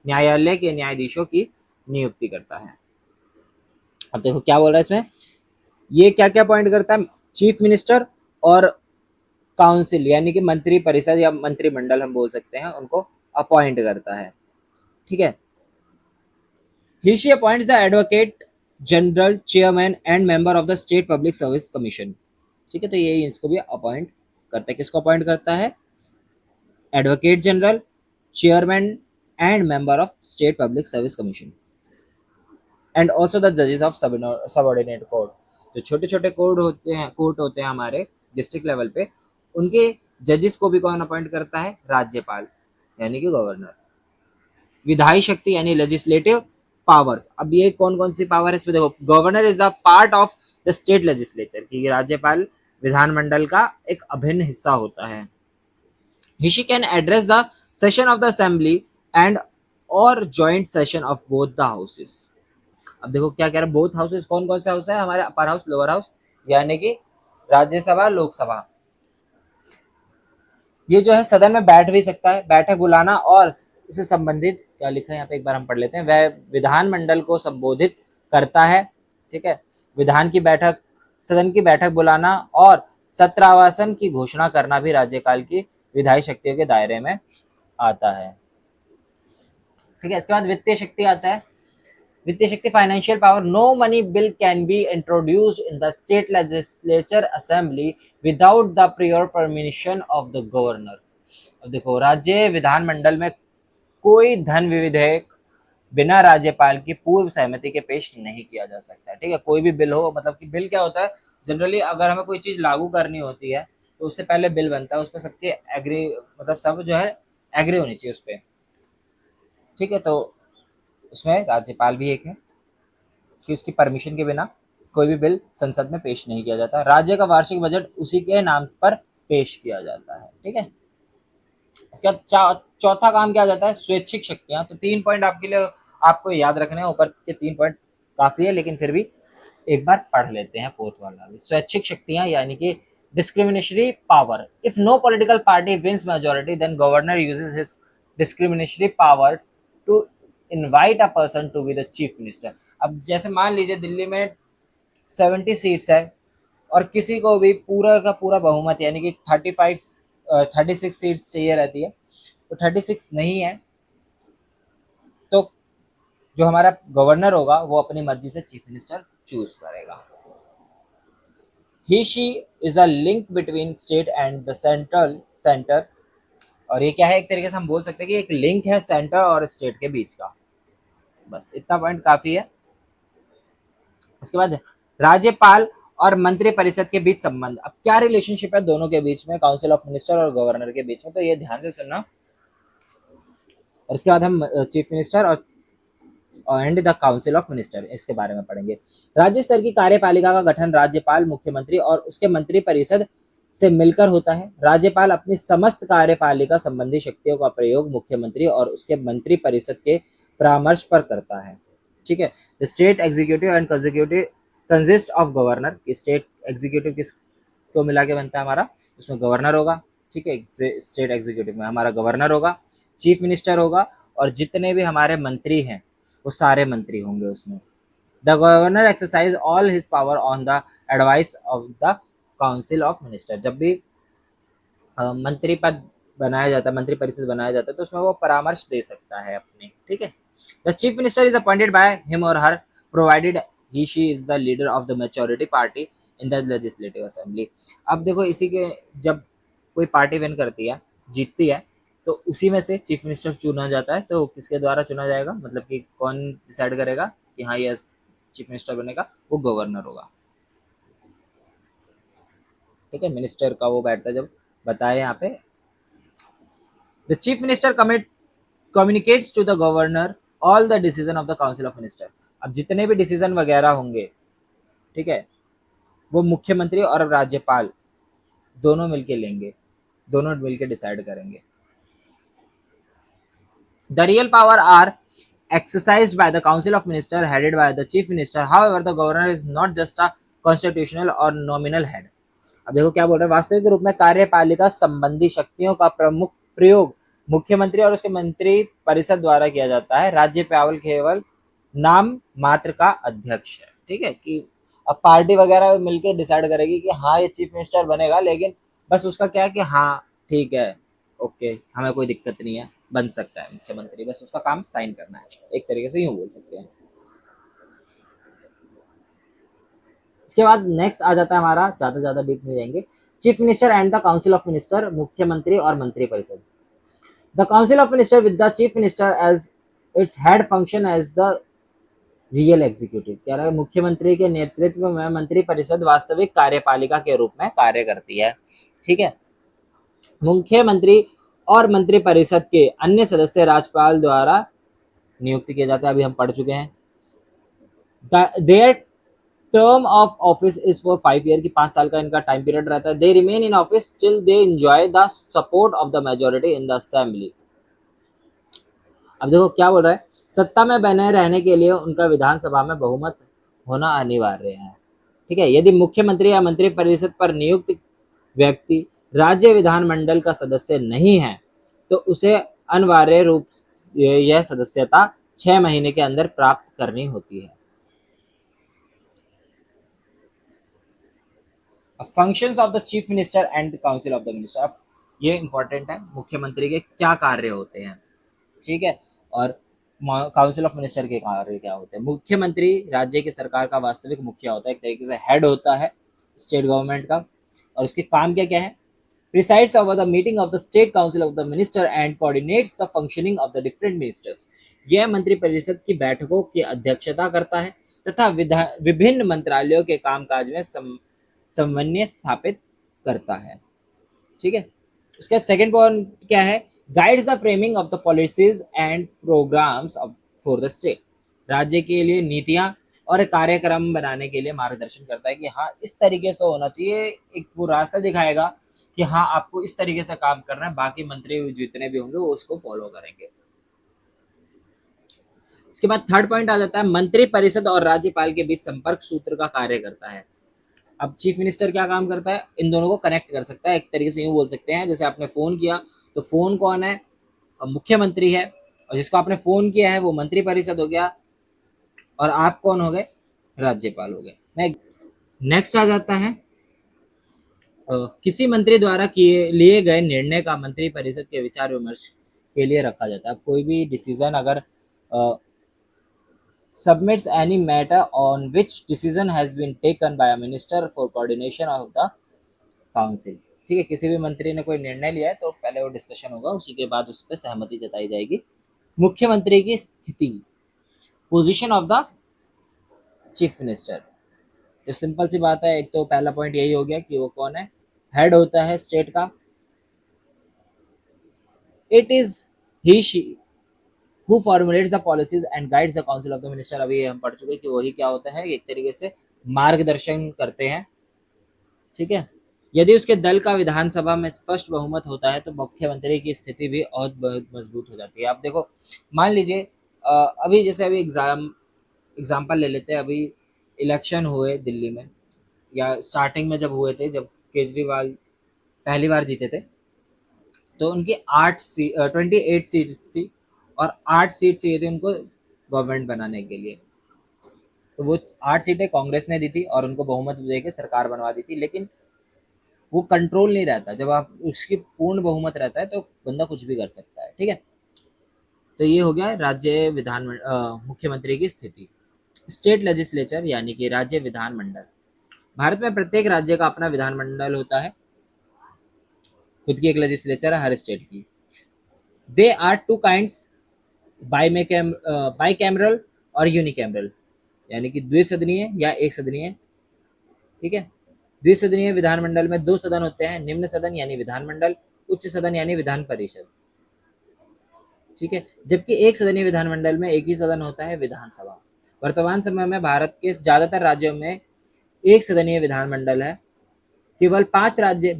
न्यायालय के न्यायाधीशों की नियुक्ति करता है। अब देखो क्या बोल रहा है इसमें, ये क्या क्या पॉइंट करता है, चीफ मिनिस्टर और काउंसिल यानी कि मंत्री परिषद या मंत्रिमंडल हम बोल सकते हैं, उनको अपॉइंट करता है। ठीक है, he appoints the advocate general, chairman and member of the state public service commission. ठीक है, तो ये इसको भी अपॉइंट करता है। किसको अपॉइंट करता है, advocate general, chairman and member of state public service commission, and also the जजेस ऑफ सबऑर्डिनेट कोर्ट। जो छोटे छोटे कोर्ट होते हैं हमारे डिस्ट्रिक्ट लेवल पे, उनके जजेस को भी कौन अपॉइंट करता है? राज्यपाल, यानी कि गवर्नर। विधायी शक्ति यानी लेजिस्लेटिव पावर्स, अब ये कौन कौन सी पावर है इसमें देखो, governor is the part of the state legislature, कि राज्यपाल विधानमंडल का एक अभिन्न हिस्सा होता है। He can address the session of the assembly and or joint session of both the houses। अब देखो क्या कह रहा है, बोथ हाउसेस कौन कौन से हाउस है हमारे? अपर हाउस, लोअर हाउस, यानी कि राज्यसभा, लोकसभा। ये जो है सदन में बैठ भी सकता है, बैठक बुलाना और इससे संबंधित क्या लिखा है यहाँ पे एक बार हम पढ़ लेते हैं, वह विधानमंडल को संबोधित करता है, ठीक है। विधान की बैठक, सदन की बैठक बुलाना और सत्रावसान की घोषणा करना भी राज्यपाल की विधायी शक्तियों के दायरे में आता है, ठीक है। इसके बाद वित्तीय शक्ति आता है। वित्तीय शक्ति, financial power, no money bill can be introduced in the state legislature assembly without the prior permission of the governor. अब देखो, राज्य विधानमंडल में कोई धन विधेयक बिना राज्यपाल की पूर्व सहमति के पेश नहीं किया जा सकता, ठीक है। कोई भी बिल हो, मतलब कि बिल क्या होता है, जनरली अगर हमें कोई चीज लागू करनी होती है तो उससे पहले बिल बनता है, उस पर सबके एग्री, मतलब सब जो है एग्री होनी चाहिए उस पर, ठीक है। तो उसमें राज्यपाल भी एक है कि उसकी परमिशन के बिना कोई भी बिल संसद में पेश नहीं किया जाता। राज्य का वार्षिक बजट उसी के नाम पर पेश किया जाता है, ठीक है। इसके बाद चौथा काम क्या जाता है? स्वैच्छिक शक्तियां। तो 3 पॉइंट आपके लिए आपको याद रखने हैं, ऊपर के 3 पॉइंट काफी है, लेकिन फिर भी एक बार पढ़ लेते हैं फोर्थ वाला भी। स्वैच्छिक शक्तियां यानी कि discriminatory power, if no political party wins majority then governor uses his discriminatory power to invite a person to be the chief minister. अब जैसे मान लीजिए दिल्ली में 70 सीट्स है और किसी को भी पूरा का पूरा बहुमत यानी कि 36 सीट्स चाहिए रहती है, तो 36 नहीं है, तो जो हमारा गवर्नर होगा वो अपनी मर्जी से चीफ मिनिस्टर चूज करेगा। He she is a link between state and the centre, और ये क्या है, एक तरीके से हम बोल सकते हैं कि एक लिंक है सेंटर और स्टेट के बीच का। बस इतना पॉइंट काफी है। उसके बाद राज्यपाल और मंत्री परिषद के बीच संबंध, अब क्या रिलेशनशिप है दोनों के बीच में, काउंसिल ऑफ मिनिस्टर और गवर्नर के बीच में, तो ये ध्यान से सुनना। और उसके बाद हम चीफ मिनिस्टर और and the council of minister इसके बारे में पढ़ेंगे। राज्य स्तर की कार्यपालिका का गठन राज्यपाल, मुख्यमंत्री और उसके मंत्री परिषद से मिलकर होता है। राज्यपाल अपनी समस्त कार्यपालिका संबंधी शक्तियों का प्रयोग मुख्यमंत्री और उसके मंत्री परिषद के परामर्श पर करता है, ठीक है। The state executive and consist of governor, state executive किसको मिला के बनता है हमारा? उसमें गवर्नर होगा, ठीक है। स्टेट एग्जीक्यूटिव में हमारा गवर्नर होगा, चीफ मिनिस्टर होगा, और जितने भी हमारे मंत्री हैं वो सारे मंत्री होंगे उसमें। The governor exercise all his power on the advice of the council of minister. जब भी मंत्री पद बनाया जाता है, मंत्री परिषद बनाया जाता है, तो उसमें वो परामर्श दे सकता है अपने, ठीक है। The chief minister is appointed by him और her provided he she is the leader of the majority party in the legislative assembly. अब देखो, इसी के जब कोई पार्टी विन करती है, जीतती है, तो उसी में से चीफ मिनिस्टर चुना जाता है। तो किसके द्वारा चुना जाएगा, मतलब कि कौन डिसाइड करेगा कि हाँ ये चीफ मिनिस्टर बनेगा? वो गवर्नर होगा, ठीक है। मिनिस्टर का वो बैठता है, जब बताए यहाँ पे, the chief minister communicates to the governor all the decision of the council of minister. अब जितने भी डिसीजन वगैरह होंगे, ठीक है, वो मुख्यमंत्री और राज्यपाल दोनों मिलके लेंगे, दोनों मिलके डिसाइड करेंगे। The real power are exercised by the Council of Ministers headed by the Chief Minister. However, the governor is not just a constitutional or nominal head. अब देखो क्या बोल रहे हैं, वास्तविक रूप में कार्यपालिका संबंधी शक्तियों का प्रमुख प्रयोग मुख्यमंत्री और उसके मंत्री परिषद द्वारा किया जाता है। राज्यपाल केवल नाम मात्र का अध्यक्ष है, ठीक है। कि अब पार्टी वगैरह मिलकर डिसाइड करेगी कि हाँ ये चीफ मिनिस्टर बनेगा, लेकिन बस उसका क्या है कि हाँ ठीक है, ओके, हमें कोई दिक्कत नहीं है, बन सकता है मुख्यमंत्री, बस उसका काम साइन करना है, एक तरीके से यूं बोल सकते हैं। इसके बाद नेक्स्ट आ जाता है हमारा, ज्यादा डीप नहीं जाएंगे, chief minister and the council of minister, मुख्यमंत्री और मंत्री परिषद। The council of minister with the chief minister as its head function as the real executive. कह रहा है मुख्यमंत्री के नेतृत्व में मंत्री परिषद वास्तविक कार्यपालिका के रूप में कार्य करती है, ठीक है। मुख्यमंत्री और मंत्रिपरिषद के अन्य सदस्य राज्यपाल द्वारा नियुक्त किए जाते हैं, अभी हम पढ़ चुके हैं। There term of office is for 5 year की 5 साल का इनका टाइम पीरियड रहता है। They remain in office till they enjoy the support of the majority in the assembly. अब देखो क्या बोल रहा है, सत्ता में बने रहने के लिए उनका विधानसभा में बहुमत होना अनिवार्य है। ठीक है, यदि मुख्यमंत्री या मंत्रिपरिषद पर नियुक्त व्यक्ति राज्य विधानमंडल का सदस्य नहीं है तो उसे अनिवार्य रूप यह सदस्यता 6 महीने के अंदर प्राप्त करनी होती है। Functions of the chief minister and the council of the minister, ये इंपॉर्टेंट है, मुख्यमंत्री के क्या कार्य होते हैं, ठीक है, और काउंसिल ऑफ मिनिस्टर के कार्य क्या होते हैं। मुख्यमंत्री राज्य की सरकार का वास्तविक मुखिया होता है, एक तरीके से हेड होता है स्टेट गवर्नमेंट का, और उसके काम क्या क्या है। presides over the meeting of the state council of the minister and coordinates the functioning of the different ministers। यह मंत्रिपरिषद की बैठकों की अध्यक्षता करता है तथा विभिन्न मंत्रालयों के कामकाज में समन्वय स्थापित करता है। ठीक है, उसका सेकंड पॉइंट क्या है, guides the framing of the policies and programmes of for the state. राज्य के लिए नीतियां और कार्यक्रम बनाने के लिए मार्गदर्शन करता है कि हाँ इस तरीके से होना चाहिए, एक वो रास्ता दिखाएगा कि हाँ आपको इस तरीके से काम करना है, बाकी मंत्री जितने भी होंगे वो उसको फॉलो करेंगे। इसके बाद थर्ड पॉइंट आ जाता है, मंत्री परिषद और राज्यपाल के बीच संपर्क सूत्र का कार्य करता है। अब चीफ मिनिस्टर क्या काम करता है, इन दोनों को कनेक्ट कर सकता है, एक तरीके से यूं बोल सकते हैं जैसे आपने फोन किया तो फोन कौन है, मुख्यमंत्री है, और जिसको आपने फोन किया है वो मंत्री परिषद हो गया, और आप कौन हो गए, राज्यपाल हो गए। नेक्स्ट आ जाता है, किसी मंत्री द्वारा किए लिए गए निर्णय का मंत्री परिषद के विचार विमर्श के लिए रखा जाता है। कोई भी डिसीजन अगर submits any matter on which decision has been taken by a minister for coordination of the council। ठीक है, किसी भी मंत्री ने कोई निर्णय लिया है तो पहले वो डिस्कशन होगा, उसी के बाद उस पर सहमति जताई जाएगी। मुख्यमंत्री की स्थिति, position of the chief minister, तो सिंपल सी बात है, एक तो पहला पॉइंट यही हो गया कि वो कौन है, हेड होता है स्टेट का। It is he she who formulates the policies and guides the council of the minister. अभी हम पढ़ चुके कि वही क्या होता है, एक तरीके से मार्गदर्शन करते हैं। ठीक है, यदि उसके दल का विधानसभा में स्पष्ट बहुमत होता है तो मुख्यमंत्री की स्थिति भी और बहुत मजबूत हो जाती है। आप देखो, मान लीजिए अभी जैसे अभी एग्जाम्पल ले लेते हैं, अभी इलेक्शन हुए दिल्ली में, या स्टार्टिंग में जब हुए थे, जब केजरीवाल पहली बार जीते थे, तो उनकी 28 सीट्स थी, और 8 सीट चाहिए थी उनको गवर्नमेंट बनाने के लिए। तो वो 8 सीटें कांग्रेस ने दी थी और उनको बहुमत देके सरकार बनवा दी थी, लेकिन वो कंट्रोल नहीं रहता, जब आप उसकी पूर्ण बहुमत रहता है तो बंदा कुछ भी कर सकता है। ठीक है, तो ये हो गया राज्य मुख्यमंत्री की स्थिति। स्टेट लेजिस्लेचर यानी कि राज्य विधानमंडल, भारत में प्रत्येक राज्य का अपना विधानमंडल होता है, खुद की एक लेजिस्लेचर है हर स्टेट की। They are two kinds, bicameral और यूनिकैमरल, यानी कि द्विसदनीय या एक सदनीय। ठीक है, द्विसदनीय विधानमंडल में 2 सदन होते हैं, निम्न सदन यानी विधानमंडल, उच्च सदन यानी विधान परिषद। ठीक है, जबकि एक सदनीय विधानमंडल में एक ही सदन होता है, विधानसभा। वर्तमान समय में भारत के ज्यादातर राज्यों में एक सदनीय विधानमंडल है। केवल 5 राज्य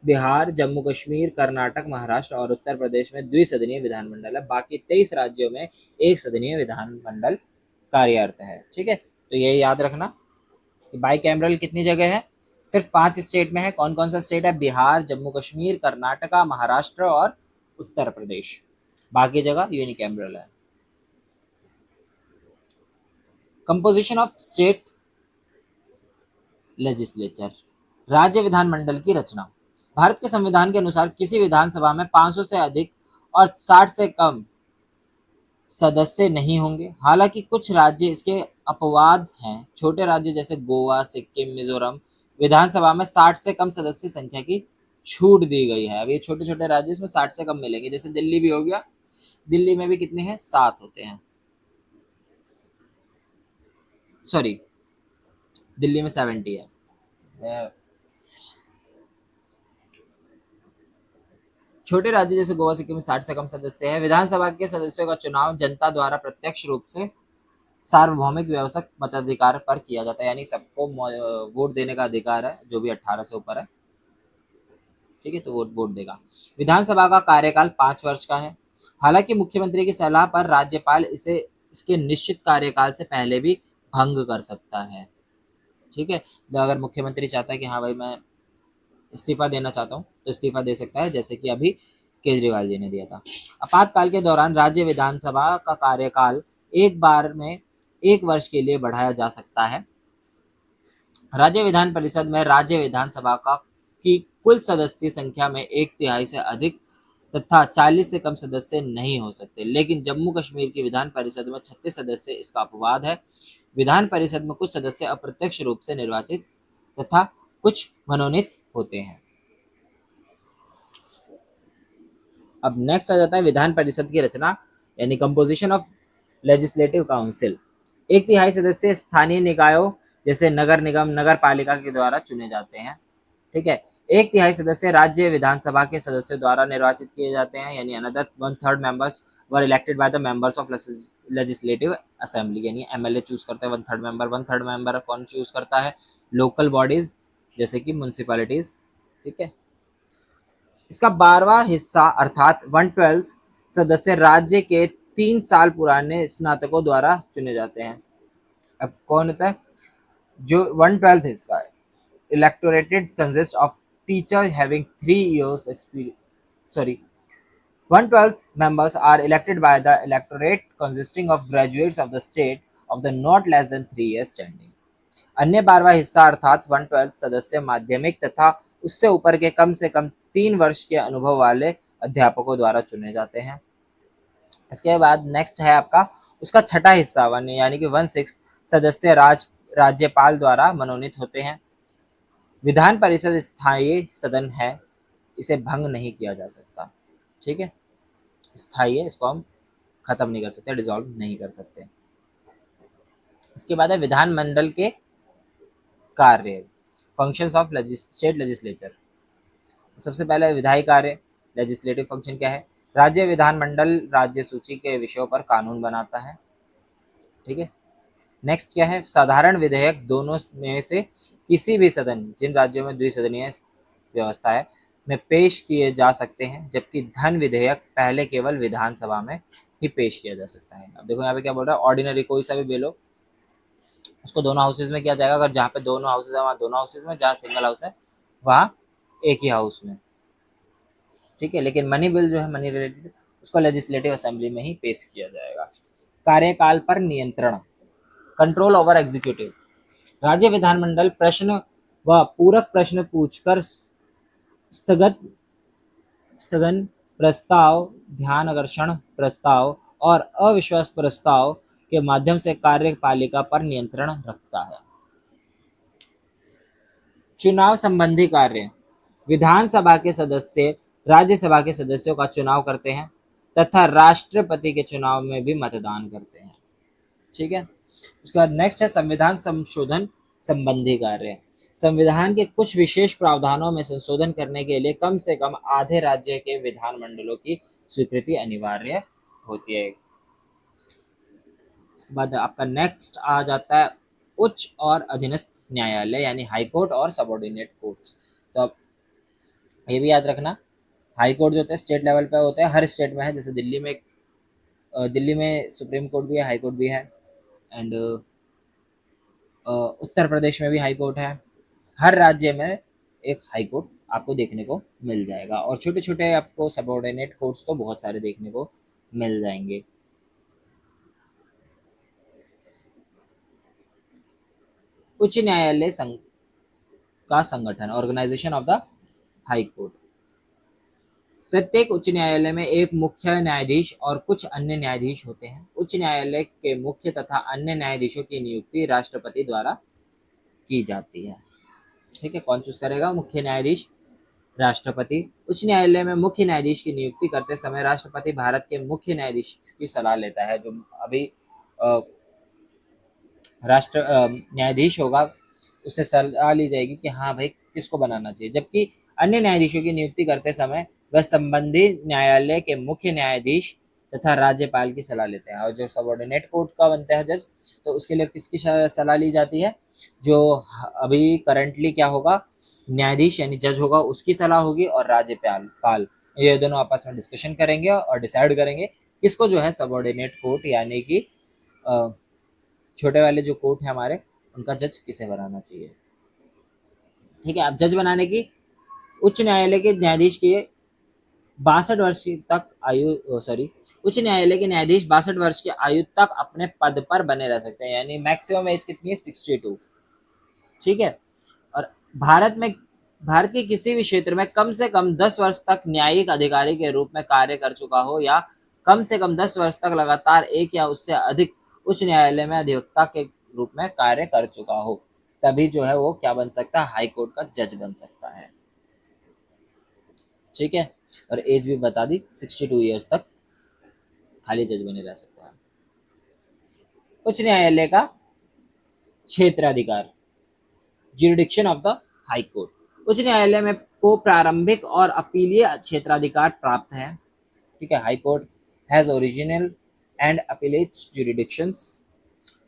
बिहार, जम्मू कश्मीर, कर्नाटक, महाराष्ट्र और उत्तर प्रदेश में द्विसदनीय विधानमंडल है, बाकी 23 राज्यों में एक सदनीय विधानमंडल कार्यरत है। ठीक है, तो ये याद रखना कि बाई कैमरल कितनी जगह है, सिर्फ 5 स्टेट में है। कौन कौन सा स्टेट है, बिहार, जम्मू कश्मीर, कर्नाटका, महाराष्ट्र और उत्तर प्रदेश, बाकी जगह यूनिकैमरल है। कंपोजिशन ऑफ स्टेट लेजिस्लेचर, राज्य विधानमंडल की रचना। भारत के संविधान के अनुसार किसी विधानसभा में 500 से अधिक और 60 से कम सदस्य नहीं होंगे। हालांकि कुछ राज्य इसके अपवाद हैं, छोटे राज्य जैसे गोवा, सिक्किम, मिजोरम, विधानसभा में 60 से कम सदस्य संख्या की छूट दी गई है। अब ये छोटे छोटे राज्य इसमें 60 से कम मिलेंगे, जैसे दिल्ली भी हो गया, दिल्ली में भी कितने हैं, 7 होते हैं, सॉरी दिल्ली में 70 है। छोटे राज्य जैसे गोवा सिक्किम में 60 से कम सदस्य है। विधानसभा के सदस्यों का चुनाव जनता द्वारा प्रत्यक्ष रूप से सार्वभौमिक व्यवसायिक मताधिकार पर किया जाता है, यानी सबको वोट देने का अधिकार है जो भी 18 से ऊपर है, ठीक है, तो वोट देगा। विधानसभा का कार्यकाल 5 वर्ष का है। हालांकि मुख्यमंत्री की सलाह पर राज्यपाल इसे इसके निश्चित कार्यकाल से पहले भी भंग कर सकता है, ठीक है। तो अगर मुख्यमंत्री चाहता है कि हाँ भाई मैं इस्तीफा देना चाहता हूँ तो इस्तीफा दे सकता है, जैसे कि अभी केजरीवाल जी ने दिया था। आपातकाल के दौरान राज्य विधानसभा का कार्यकाल एक बार में 1 वर्ष के लिए बढ़ाया जा सकता है। राज्य विधान परिषद में राज्य विधानसभा का की कुल सदस्य संख्या में 1/3 से अधिक तथा 40 से कम सदस्य नहीं हो सकते, लेकिन जम्मू कश्मीर की विधान परिषद में 36 सदस्य इसका अपवाद है। विधान परिषद में कुछ सदस्य अप्रत्यक्ष रूप से निर्वाचित तथा कुछ मनोनीत होते हैं। अब नेक्स्ट आ जाता है विधान परिषद की रचना, यानी कंपोजिशन ऑफ लेजिस्लेटिव काउंसिल। 1/3 सदस्य स्थानीय निकायों जैसे नगर निगम, नगर पालिका के द्वारा चुने जाते हैं, ठीक है। 1/3 सदस्य राज्य विधानसभा के सदस्यों द्वारा निर्वाचित किए जाते हैं, यानी another 1/3 members were elected by the members of legislative assembly, यानी एमएलए चूज करते हैं 1/3 मेंबर कौन चूज करता है? लोकल बॉडीज जैसे कि म्युनिसिपैलिटीज, ठीक है। इसका 12वां हिस्सा अर्थात 1/12 सदस्य राज्य के 3 साल पुराने स्नातकों द्वारा चुने जाते हैं। अब कौन होता है जो 1/12 हिस्सा है? Electorated consists of teachers having 3 years experience. Sorry, 1/12 members are elected by the electorate consisting of graduates of the state of the not less than 3 years standing. अन्य 12वां हिस्सा अर्थात 1/12 सदस्य माध्यमिक तथा उससे ऊपर के कम से कम 3 वर्ष के अनुभव वाले अध्यापकों द्वारा चुने जाते हैं। इसके बाद नेक्स्ट है आपका उसका छठा हिस्सा यानी कि 1/6 सदस्य राज्यपाल द्वारा मनोनीत होते हैं। विधान परिषद स्थायी सदन है, इसे भंग नहीं किया जा सकता, ठीक है। स्थायी है, इसको हम खत्म नहीं कर सकते, डिसॉल्व नहीं कर सकते। इसके बाद है विधानमंडल के कार्य, फंक्शंस ऑफ स्टेट लेजिस्लेचर। सबसे पहले विधायी कार्य, लेजिस्लेटिव फंक्शन क्या है? राज्य विधानमंडल राज्य सूची के विषयों पर कानून बनाता है, ठीक है। नेक्स्ट क्या है? साधारण विधेयक दोनों में से किसी भी सदन, जिन राज्यों में द्विसदनीय व्यवस्था है, में पेश किए जा सकते हैं, जबकि धन विधेयक पहले केवल विधानसभा में ही पेश किया जा सकता है। अब देखो यहाँ पे क्या बोल रहा है, ऑर्डिनरी कोई सा भी बिल हो उसको दोनों हाउसेज में किया जाएगा। अगर जहाँ पे दोनों हाउसेज है वहाँ दोनों हाउसेज में, जहाँ सिंगल हाउस है वहाँ एक ही हाउस में, ठीक है। लेकिन मनी बिल जो है, मनी रिलेटेड, उसको लेजिस्लेटिव असेंबली में ही पेश किया जाएगा। कार्यकाल पर नियंत्रण, कंट्रोल ओवर एग्जीक्यूटिव। राज्य विधानमंडल प्रश्न व पूरक प्रश्न पूछकर स्थगन प्रस्ताव, ध्यानाकर्षण प्रस्ताव और अविश्वास प्रस्ताव के माध्यम से कार्यपालिका पर नियंत्रण रखता है। चुनाव संबंधी कार्य, विधानसभा के सदस्य राज्यसभा के सदस्यों का चुनाव करते हैं तथा राष्ट्रपति के चुनाव में भी मतदान करते हैं, ठीक है। उसके बाद नेक्स्ट है संविधान संशोधन संबंधी कार्य। संविधान के कुछ विशेष प्रावधानों में संशोधन करने के लिए कम से कम आधे राज्य के विधानमंडलों की स्वीकृति अनिवार्य होती है। इसके बाद आपका नेक्स्ट आ जाता है उच्च और अधीनस्थ न्यायालय, यानी हाई कोर्ट और सबऑर्डिनेट कोर्ट्स। तो अब ये भी याद रखना, हाई कोर्ट जो होता है स्टेट लेवल पे होता है, हर स्टेट में है। जैसे दिल्ली में सुप्रीम कोर्ट भी है, हाई कोर्ट भी है, एंड उत्तर प्रदेश में भी हाई कोर्ट है। हर राज्य में एक हाई कोर्ट आपको देखने को मिल जाएगा, और छोटे छोटे आपको सबऑर्डिनेट कोर्ट्स तो बहुत सारे देखने को मिल जाएंगे। उच्च न्यायालय का संगठन, organisation of the high court. प्रत्येक उच्च न्यायालय में एक मुख्य न्यायाधीश और कुछ अन्य न्यायाधीश होते हैं। उच्च न्यायालय के मुख्य तथा अन्य न्यायाधीशों की नियुक्ति राष्ट्रपति द्वारा की जाती है, ठीक है। कौन चूज करेगा? मुख्य न्यायाधीश, राष्ट्रपति। उच्च न्यायालय में मुख्य न्यायाधीश की नियुक्ति करते समय राष्ट्रपति भारत के मुख्य न्यायाधीश की सलाह लेता है। जो अभी राष्ट्र न्यायाधीश होगा उससे सलाह ली जाएगी कि हाँ भाई किसको बनाना चाहिए। जबकि अन्य न्यायाधीशों की नियुक्ति करते समय वह संबंधित न्यायालय के मुख्य न्यायाधीश तथा राज्यपाल की सलाह लेते हैं। और जो सबऑर्डिनेट कोर्ट का बनता है जज, तो उसके लिए किसकी सलाह ली जाती है? जो अभी करंटली क्या होगा, न्यायाधीश यानी जज होगा, उसकी सलाह होगी, और राज्यपाल पाल, ये दोनों आपस में डिस्कशन करेंगे और डिसाइड करेंगे किसको जो है सबऑर्डिनेट कोर्ट यानी कि छोटे वाले जो कोर्ट है हमारे, उनका जज किसे बनाना चाहिए। ठीक है, अब जज बनाने की उच्च न्यायालय के न्यायाधीश की 62 वर्ष तक आयु, सॉरी, उच्च न्यायालय के न्यायाधीश 62 वर्ष की आयु तक अपने पद पर बने रह सकते हैं, यानी मैक्सिमम एज कितनी है? 62। ठीक है, और भारत के किसी भी क्षेत्र में कम से कम 10 वर्ष तक न्यायिक अधिकारी के रूप में कार्य कर चुका हो, या कम से कम 10 वर्ष तक लगातार एक या उससे अधिक उच्च न्यायालय में अधिवक्ता के रूप में कार्य कर चुका हो, तभी जो है वो क्या बन सकता है? हाई कोर्ट का जज बन सकता है। ठीक है, और एज भी बता दी, 62 ईयर्स तक खाली जज बने रह सकता है। उच्च न्यायालय का क्षेत्राधिकार, jurisdiction of the high court. उच्च न्यायालय में को प्रारंभिक और अपीलीय क्षेत्राधिकार प्राप्त है। ठीक है, high court has original and appellate jurisdictions.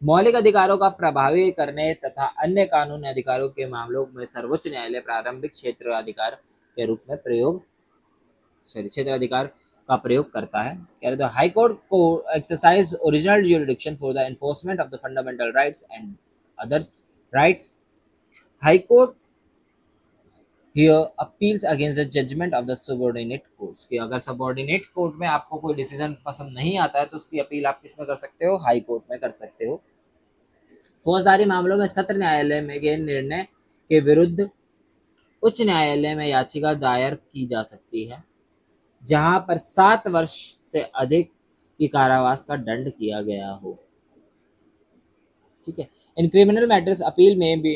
मौलिक अधिकारों का प्रभावी करने तथा अन्य कानूनी अधिकारों के मामलों में सर्वोच्च न्यायालय प्रारंभिक क्षेत्राधिकार के रूप में क्षेत्राधिकार का प्रयोग करता है। कह रहे हाई कोर्ट को exercise original jurisdiction for the enforcement of the fundamental rights and other rights. High court hear appeals against the judgment of the subordinate courts, कि अगर सबऑर्डिनेट कोर्ट में आपको कोई डिसीजन पसंद नहीं आता है तो उसकी अपील आप किस में कर सकते हो? हाई कोर्ट में कर सकते हो। फौजदारी मामलों में सत्र न्यायालय में के निर्णय के विरुद्ध उच्च न्यायालय में याचिका दायर की जा सकती है, जहां पर 7 वर्ष से अधिक की कारावास का दंड किया गया हो। ठीक है, in criminal matters appeal may be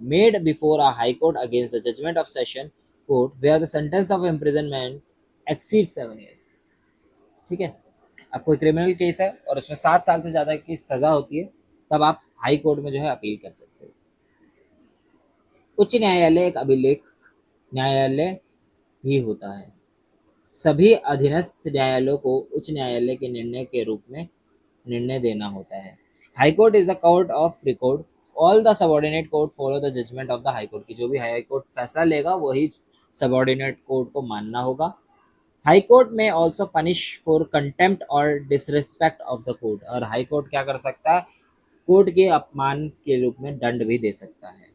made before a high court against the judgment of session court where the sentence of imprisonment exceed 7 years. ठीक है, अब कोई क्रिमिनल केस है और उसमें 7 साल से ज्यादा की सजा होती है, तब आप हाई कोर्ट में जो है अपील कर सकते हो। उच्च न्यायालय एक अभिलेख न्यायालय भी होता है। सभी अधीनस्थ न्यायालयों को उच्च न्यायालय के निर्णय के रूप में निर्णय देना होता है। High court is the court of record. All the subordinate court follow the judgment of the high court, की जो भी हाई कोर्ट फैसला लेगा वही सबऑर्डिनेट कोर्ट को मानना होगा। हाई कोर्ट में ऑल्सो पनिश फॉर कंटेम्प्ट और डिसरिस्पेक्ट ऑफ द कोर्ट, और हाई कोर्ट क्या कर सकता है? कोर्ट के अपमान के रूप में दंड भी दे सकता है।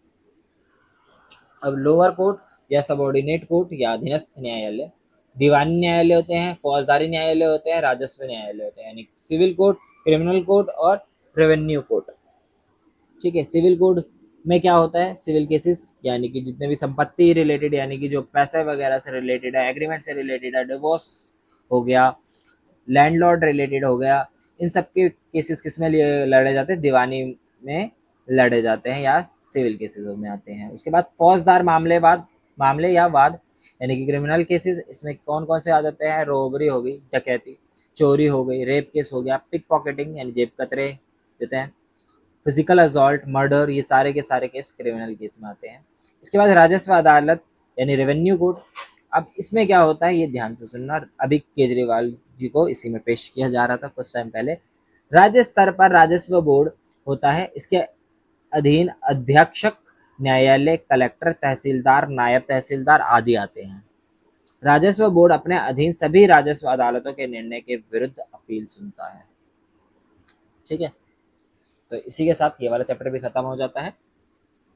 अब लोअर कोर्ट या सबऑर्डिनेट कोर्ट या अधीनस्थ न्यायालय दीवानी न्यायालय होते हैं, फौजदारी न्यायालय होते हैं, राजस्व न्यायालय होते हैं, यानी सिविल कोर्ट, क्रिमिनल कोर्ट और रेवेन्यू कोर्ट। ठीक है, सिविल कोर्ट में क्या होता है? सिविल केसेस यानी कि जितने भी संपत्ति रिलेटेड, यानी कि जो पैसे वगैरह से रिलेटेड है, एग्रीमेंट से रिलेटेड है, डिवोर्स हो गया, लैंडलॉर्ड रिलेटेड हो गया, इन सब के केसेस किस में लड़े जाते हैं? दीवानी में लड़े जाते हैं या सिविल केसेस में आते हैं। उसके बाद फौजदार मामले या वाद, यानी कि क्रिमिनल केसेस, इसमें कौन कौन से आ जाते हैं? रोबरी हो गई, डकैती, चोरी हो गई, रेप केस हो गया, पिक पॉकेटिंग यानी जेब कतरे देते हैं, फिजिकल असॉल्ट, मर्डर, ये सारे के सारे केस क्रिमिनल केस में आते हैं। इसके बाद राजस्व अदालत यानी रेवेन्यू कोर्ट। अब इसमें क्या होता है ये ध्यान से सुनना, अभी केजरीवाल जी को इसी में पेश किया जा रहा था कुछ टाइम पहले। राज्य स्तर पर राजस्व बोर्ड होता है, इसके अधीन अध्यक्षक न्यायालय, कलेक्टर, तहसीलदार, नायब तहसीलदार आदि आते हैं। राजस्व बोर्ड अपने अधीन सभी राजस्व अदालतों के निर्णय के विरुद्ध अपील सुनता है। ठीक है, तो इसी के साथ ये वाला चैप्टर भी खत्म हो जाता है।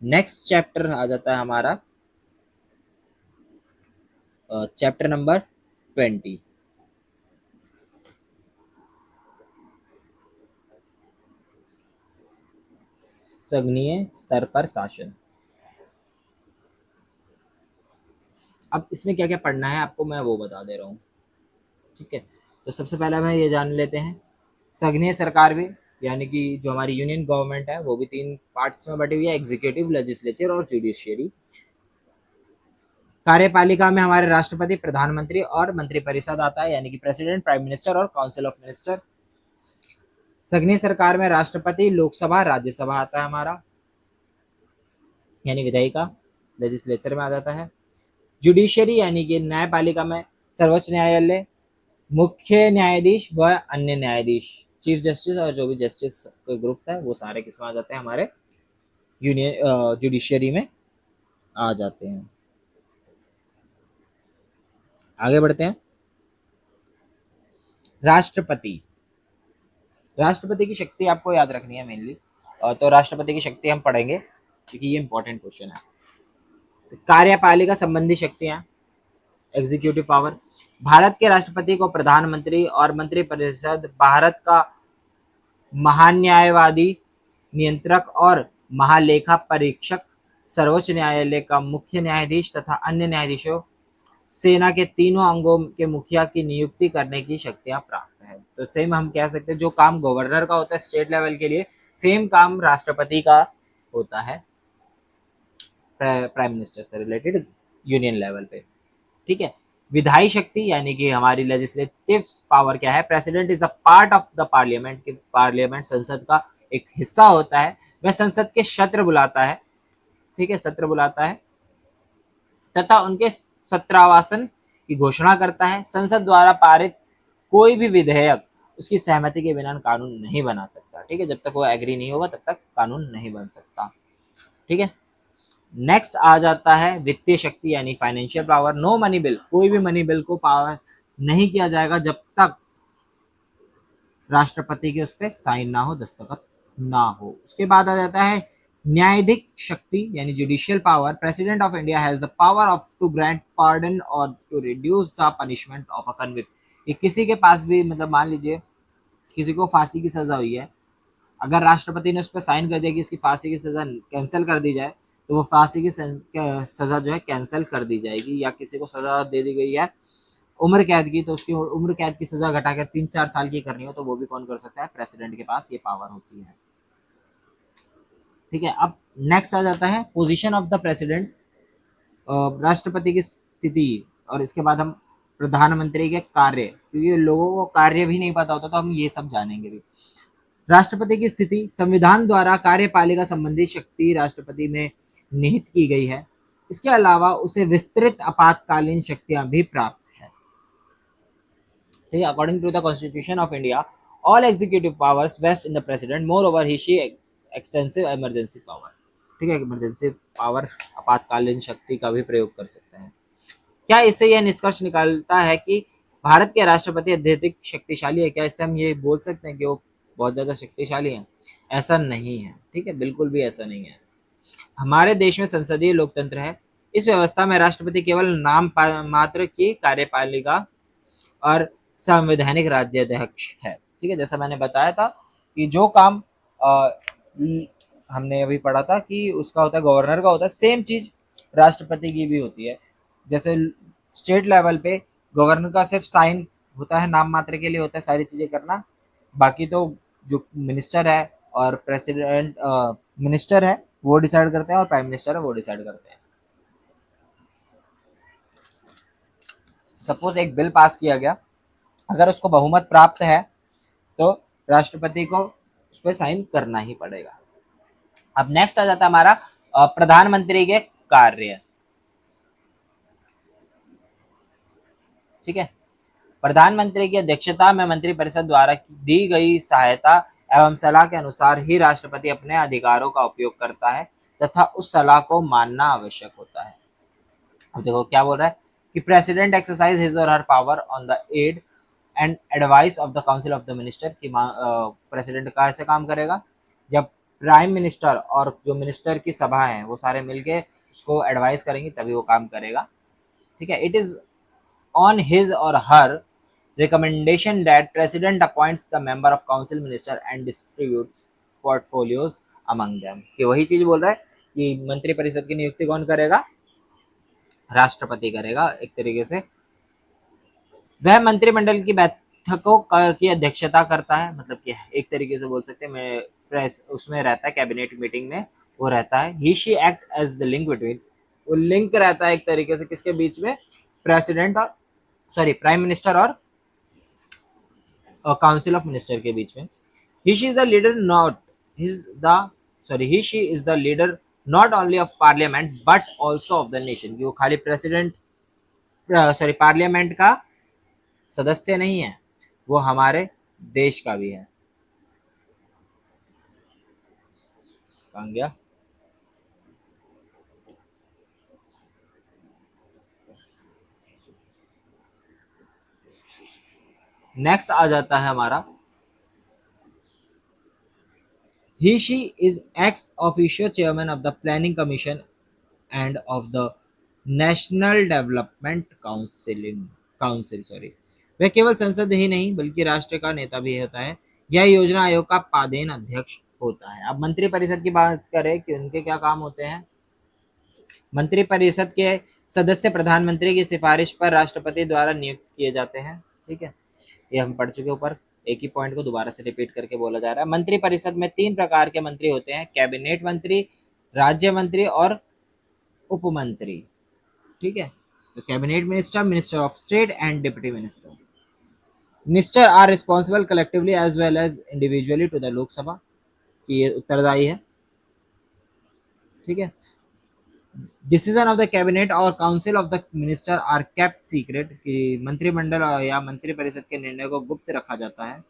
नेक्स्ट चैप्टर आ जाता है हमारा चैप्टर नंबर 20। संघीय स्तर पर शासन। अब इसमें क्या क्या पढ़ना है आपको मैं वो बता दे रहा हूँ। ठीक है, तो सबसे पहले हमें ये जान लेते हैं संघीय सरकार भी, यानी कि जो हमारी यूनियन गवर्नमेंट है वो भी 3 पार्ट्स में बटी हुई है, एग्जीक्यूटिव, लेजिस्लेचर और जुडिशियरी। कार्यपालिका में हमारे राष्ट्रपति, प्रधानमंत्री और मंत्रिपरिषद आता है, यानी कि प्रेसिडेंट, प्राइम मिनिस्टर और काउंसिल ऑफ मिनिस्टर। संघीय सरकार में राष्ट्रपति, लोकसभा, राज्यसभा आता है हमारा, यानी विधायिका, लेजिस्लेचर में आ जाता है। जुडिशियरी यानी कि न्यायपालिका में सर्वोच्च न्यायालय, मुख्य न्यायाधीश व अन्य न्यायाधीश, चीफ जस्टिस और जो भी जस्टिस का ग्रुप है वो सारे किसमें आ जाते हैं, हमारे यूनियन जुडिशियरी में आ जाते हैं। आगे बढ़ते हैं। राष्ट्रपति, राष्ट्रपति की शक्ति आपको याद रखनी है मेनली, तो राष्ट्रपति की शक्ति हम पढ़ेंगे क्योंकि ये इंपॉर्टेंट क्वेश्चन है। तो कार्यपालिका संबंधी शक्तियां, एग्जीक्यूटिव पावर, भारत के राष्ट्रपति को प्रधानमंत्री और मंत्रिपरिषद, भारत का महान्यायवादी, नियंत्रक और महालेखा परीक्षक, सर्वोच्च न्यायालय का मुख्य न्यायाधीश तथा अन्य न्यायाधीशों, सेना के तीनों अंगों के मुखिया की नियुक्ति करने की शक्तियां प्राप्त है। तो सेम हम कह सकते हैं जो काम गवर्नर का होता है स्टेट लेवल के लिए, सेम काम राष्ट्रपति का होता है प्राइम मिनिस्टर से रिलेटेड यूनियन लेवल पे। ठीक है। विधायी शक्ति यानी कि हमारी लेजिस्लेटिव पावर क्या है, president is the part of the parliament, कि पार्लियामेंट संसद का एक हिस्सा होता है, वह संसद के सत्र बुलाता है, ठीक है, सत्र बुलाता है तथा उनके सत्रावासन की घोषणा करता है। संसद द्वारा पारित कोई भी विधेयक उसकी सहमति के बिना कानून नहीं बना सकता, ठीक है, जब तक वो एग्री नहीं होगा तब तक कानून नहीं बन सकता। ठीक है। नेक्स्ट आ जाता है वित्तीय शक्ति यानी financial power. No money bill, कोई भी मनी बिल को पावर नहीं किया जाएगा जब तक राष्ट्रपति के उस पर साइन ना हो, दस्तखत ना हो। उसके बाद आ जाता है न्यायाधिक शक्ति यानी judicial power. President of India has the power of to grant pardon और to reduce the punishment of a convict. ये किसी के पास भी, मतलब मान लीजिए किसी को फांसी की सजा हुई है, अगर राष्ट्रपति ने उस पर साइन कर दिया कि इसकी फांसी की सजा कैंसिल कर दी जाए, तो वो फांसी की सजा जो है कैंसिल कर दी जाएगी। या किसी को सजा दे दी गई है उम्र कैद की, तो उसकी उम्र कैद की सजा घटा कर 3-4 साल की करनी हो तो वो भी कौन कर सकता है, प्रेसिडेंट के पास ये पावर होती है। ठीक है। अब नेक्स्ट आ जाता है पोजीशन ऑफ द प्रेसिडेंट, राष्ट्रपति की स्थिति, और इसके बाद हम प्रधानमंत्री के कार्य, क्योंकि लोगों को कार्य भी नहीं पता होता तो हम ये सब जानेंगे भी। राष्ट्रपति की स्थिति, संविधान द्वारा कार्यपालिका संबंधी शक्ति राष्ट्रपति में निहित की गई है। इसके अलावा उसे विस्तृत आपातकालीन शक्तियां भी प्राप्त है। ठीक है। According to the constitution of India, all executive powers vest in the president, moreover he she extensive emergency power. ठीक है। इमरजेंसी पावर, आपातकालीन शक्ति का भी प्रयोग कर सकते हैं। क्या इससे यह निष्कर्ष निकालता है कि भारत के राष्ट्रपति अत्यधिक शक्तिशाली है? क्या इससे हम ये बोल सकते हैं कि वो बहुत ज्यादा शक्तिशाली है? ऐसा नहीं है। ठीक है, बिल्कुल भी ऐसा नहीं है। हमारे देश में संसदीय लोकतंत्र है। इस व्यवस्था में राष्ट्रपति केवल नाम मात्र की कार्यपालिका और संवैधानिक राज्याध्यक्ष है। ठीक है, जैसा मैंने बताया था कि जो काम हमने अभी पढ़ा था कि उसका होता है गवर्नर का होता है, सेम चीज राष्ट्रपति की भी होती है। जैसे स्टेट लेवल पे गवर्नर का सिर्फ साइन होता है, नाम मात्र के लिए होता है सारी चीजें करना, बाकी तो जो मिनिस्टर है और प्रेसिडेंट मिनिस्टर है वो डिसाइड करते हैं और प्राइम मिनिस्टर है वो डिसाइड करते हैं। सपोज एक बिल पास किया गया, अगर उसको बहुमत प्राप्त है तो राष्ट्रपति को उस पर साइन करना ही पड़ेगा। अब नेक्स्ट आ जाता है हमारा प्रधानमंत्री के कार्य। ठीक है। प्रधानमंत्री की अध्यक्षता में मंत्रिपरिषद द्वारा दी गई सहायता एवं सलाह के अनुसार ही राष्ट्रपति अपने अधिकारों का उपयोग करता है तथा उस सलाह को मानना आवश्यक होता है। अब देखो क्या बोल रहा है कि प्रेसिडेंट एक्सरसाइज हिज और her power on the aid and advice of the council of the minister, की प्रेसिडेंट का ऐसे काम करेगा जब प्राइम मिनिस्टर और जो मिनिस्टर की सभा है वो सारे मिलके उसको एडवाइस करेंगे तभी वो काम करेगा। ठीक है। It is on his or her recommendation that president appoints the member of council minister and distributes portfolios among them, कि वही चीज बोल रहा है कि मंत्रिपरिषद की नियुक्ति कौन करेगा, राष्ट्रपति करेगा एक तरीके से। वह मंत्रिमंडल की बैठकों की अध्यक्षता करता है, मतलब कि एक तरीके से बोल सकते हैं मैं प्रेस उसमें रहता है, कैबिनेट मीटिंग में वो रहता है। He she act as the link between, वो लिंक रहता है एक तरीके से किसके बीच में, प्रेसिडेंट और प्राइम मिनिस्टर और काउंसिल ऑफ मिनिस्टर के बीच में। He she is the leader not he she is the leader not only of parliament but also of the nation, वो खाली प्रेसिडेंट पार्लियामेंट का सदस्य नहीं है, वो हमारे देश का भी है। कहाँ गया? नेक्स्ट आ जाता है हमारा, he she is ex officio chairman of the planning commission and of the national development council sorry. वह केवल संसद ही नहीं बल्कि राष्ट्र का नेता भी होता है। यह योजना आयोग का पादेन अध्यक्ष होता है। अब मंत्री परिषद की बात करें कि उनके क्या काम होते हैं। मंत्री परिषद के सदस्य प्रधानमंत्री की सिफारिश पर राष्ट्रपति द्वारा नियुक्त किए जाते हैं। ठीक है, ये हम पढ़ चुके ऊपर, एक ही पॉइंट को दोबारा से रिपीट करके बोला जा रहा है। मंत्री परिषद में 3 प्रकार के मंत्री होते हैं, कैबिनेट मंत्री, राज्य मंत्री और उपमंत्री। ठीक है, तो cabinet minister, minister of state and deputy minister. Minister are responsible collectively as well as individually to the Lok Sabha, कि ये उत्तरदायी है। ठीक है, डिसीजन ऑफ द कैबिनेट और council of the minister are kept secret, कि मंत्रिमंडल या मंत्री परिषद के निर्णय को गुप्त रखा जाता है।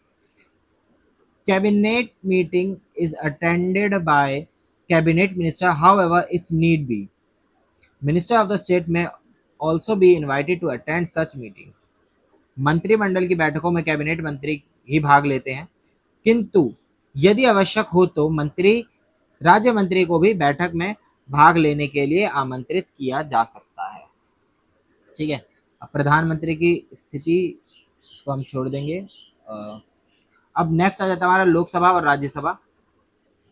Cabinet meeting is attended by cabinet minister, however if need be minister of the state may also be invited to attend such meetings. मंत्रिमंडल की बैठकों में कैबिनेट मंत्री ही भाग लेते हैं, किंतु यदि आवश्यक हो तो मंत्री राज्य मंत्री को भी बैठक में भाग लेने के लिए आमंत्रित किया जा सकता है। ठीक है, अब प्रधानमंत्री की स्थिति इसको हम छोड़ देंगे। अब नेक्स्ट आ जाता है हमारा लोकसभा और राज्यसभा,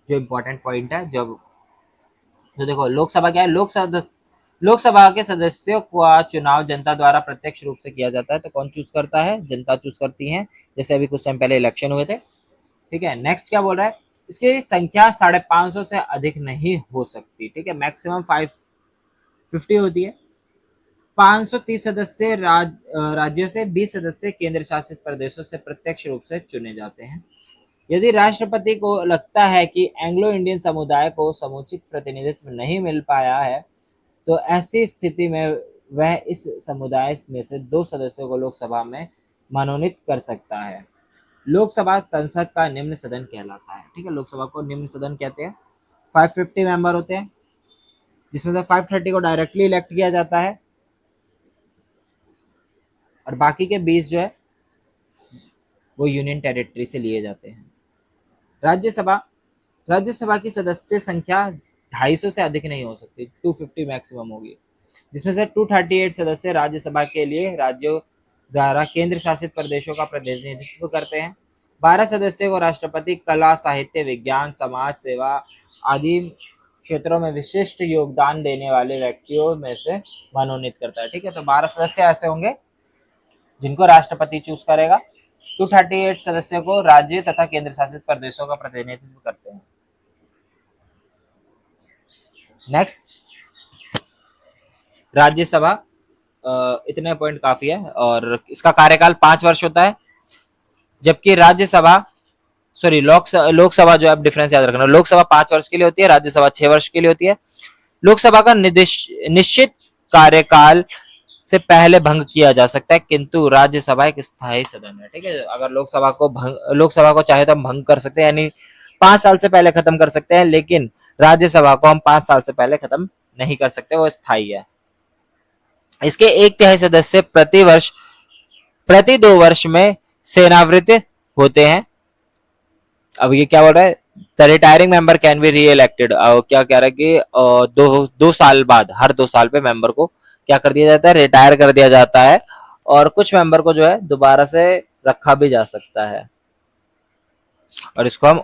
जो इम्पोर्टेंट पॉइंट है। जब तो देखो लोकसभा क्या है, लोकसभा के सदस्यों का चुनाव जनता द्वारा प्रत्यक्ष रूप से किया जाता है। तो कौन चूज करता है? जनता चूज करती है, जैसे अभी कुछ टाइम पहले इलेक्शन हुए थे। ठीक है, नेक्स्ट क्या बोल रहा है, इसकी संख्या 550 से अधिक नहीं हो सकती। ठीक है, मैक्सिमम 550 होती है। 530 सदस्य राज्यों से, 20 सदस्य केंद्र शासित प्रदेशों से प्रत्यक्ष रूप से चुने जाते हैं। यदि राष्ट्रपति को लगता है कि एंग्लो इंडियन समुदाय को समुचित प्रतिनिधित्व नहीं मिल पाया है, तो ऐसी स्थिति में वह इस समुदाय में से 2 सदस्यों को लोकसभा में मनोनीत कर सकता है। लोकसभा संसद का निम्न सदन कहलाता है। ठीक है, लोकसभा को निम्न सदन कहते हैं। 550 मेंबर होते हैं, जिसमें से 530 को डायरेक्टली इलेक्ट किया जाता है और बाकी के 20 जो है वो यूनियन टेरिटरी से लिए जाते हैं। राज्यसभा की सदस्य संख्या 250 से अधिक नहीं हो सकती, 250 मैक्सिमम होगी, जिसमें से 238 सदस्य राज्यसभा के लिए राज्यों द्वारा केंद्र शासित प्रदेशों का प्रतिनिधित्व करते हैं। 12 सदस्यों को राष्ट्रपति कला, साहित्य, विज्ञान, समाज सेवा आदि क्षेत्रों में विशिष्ट योगदान देने वाले व्यक्तियों में से मनोनीत करता है। ठीक है, तो 12 सदस्य ऐसे होंगे जिनको राष्ट्रपति चूज करेगा। 238 सदस्यों को राज्य तथा केंद्र शासित प्रदेशों का प्रतिनिधित्व करते हैं। नेक्स्ट, राज्यसभा, इतने पॉइंट काफी है और इसका कार्यकाल 5 वर्ष होता है, जबकि लोकसभा जो है, डिफरेंस याद रखना, लोकसभा 5 वर्ष के लिए होती है, राज्यसभा 6 वर्ष के लिए होती है। लोकसभा का निश्चित कार्यकाल से पहले भंग किया जा सकता है, किंतु राज्यसभा एक स्थायी सदन है। ठीक है, अगर लोकसभा को चाहे तो हम भंग कर सकते हैं, यानी 5 साल से पहले खत्म कर सकते हैं, लेकिन राज्यसभा को हम 5 साल से पहले खत्म नहीं कर सकते, वो स्थायी है। इसके 1/3 सदस्य प्रति 2 वर्ष में सेवानिवृत्त होते हैं। अब ये क्या बोल रहा है, the retiring member can be री इलेक्टेड। क्या कह रहा है कि दो साल बाद, हर 2 साल पे मेंबर को क्या कर दिया जाता है, रिटायर कर दिया जाता है, और कुछ मेंबर को जो है दोबारा से रखा भी जा सकता है, और इसको हम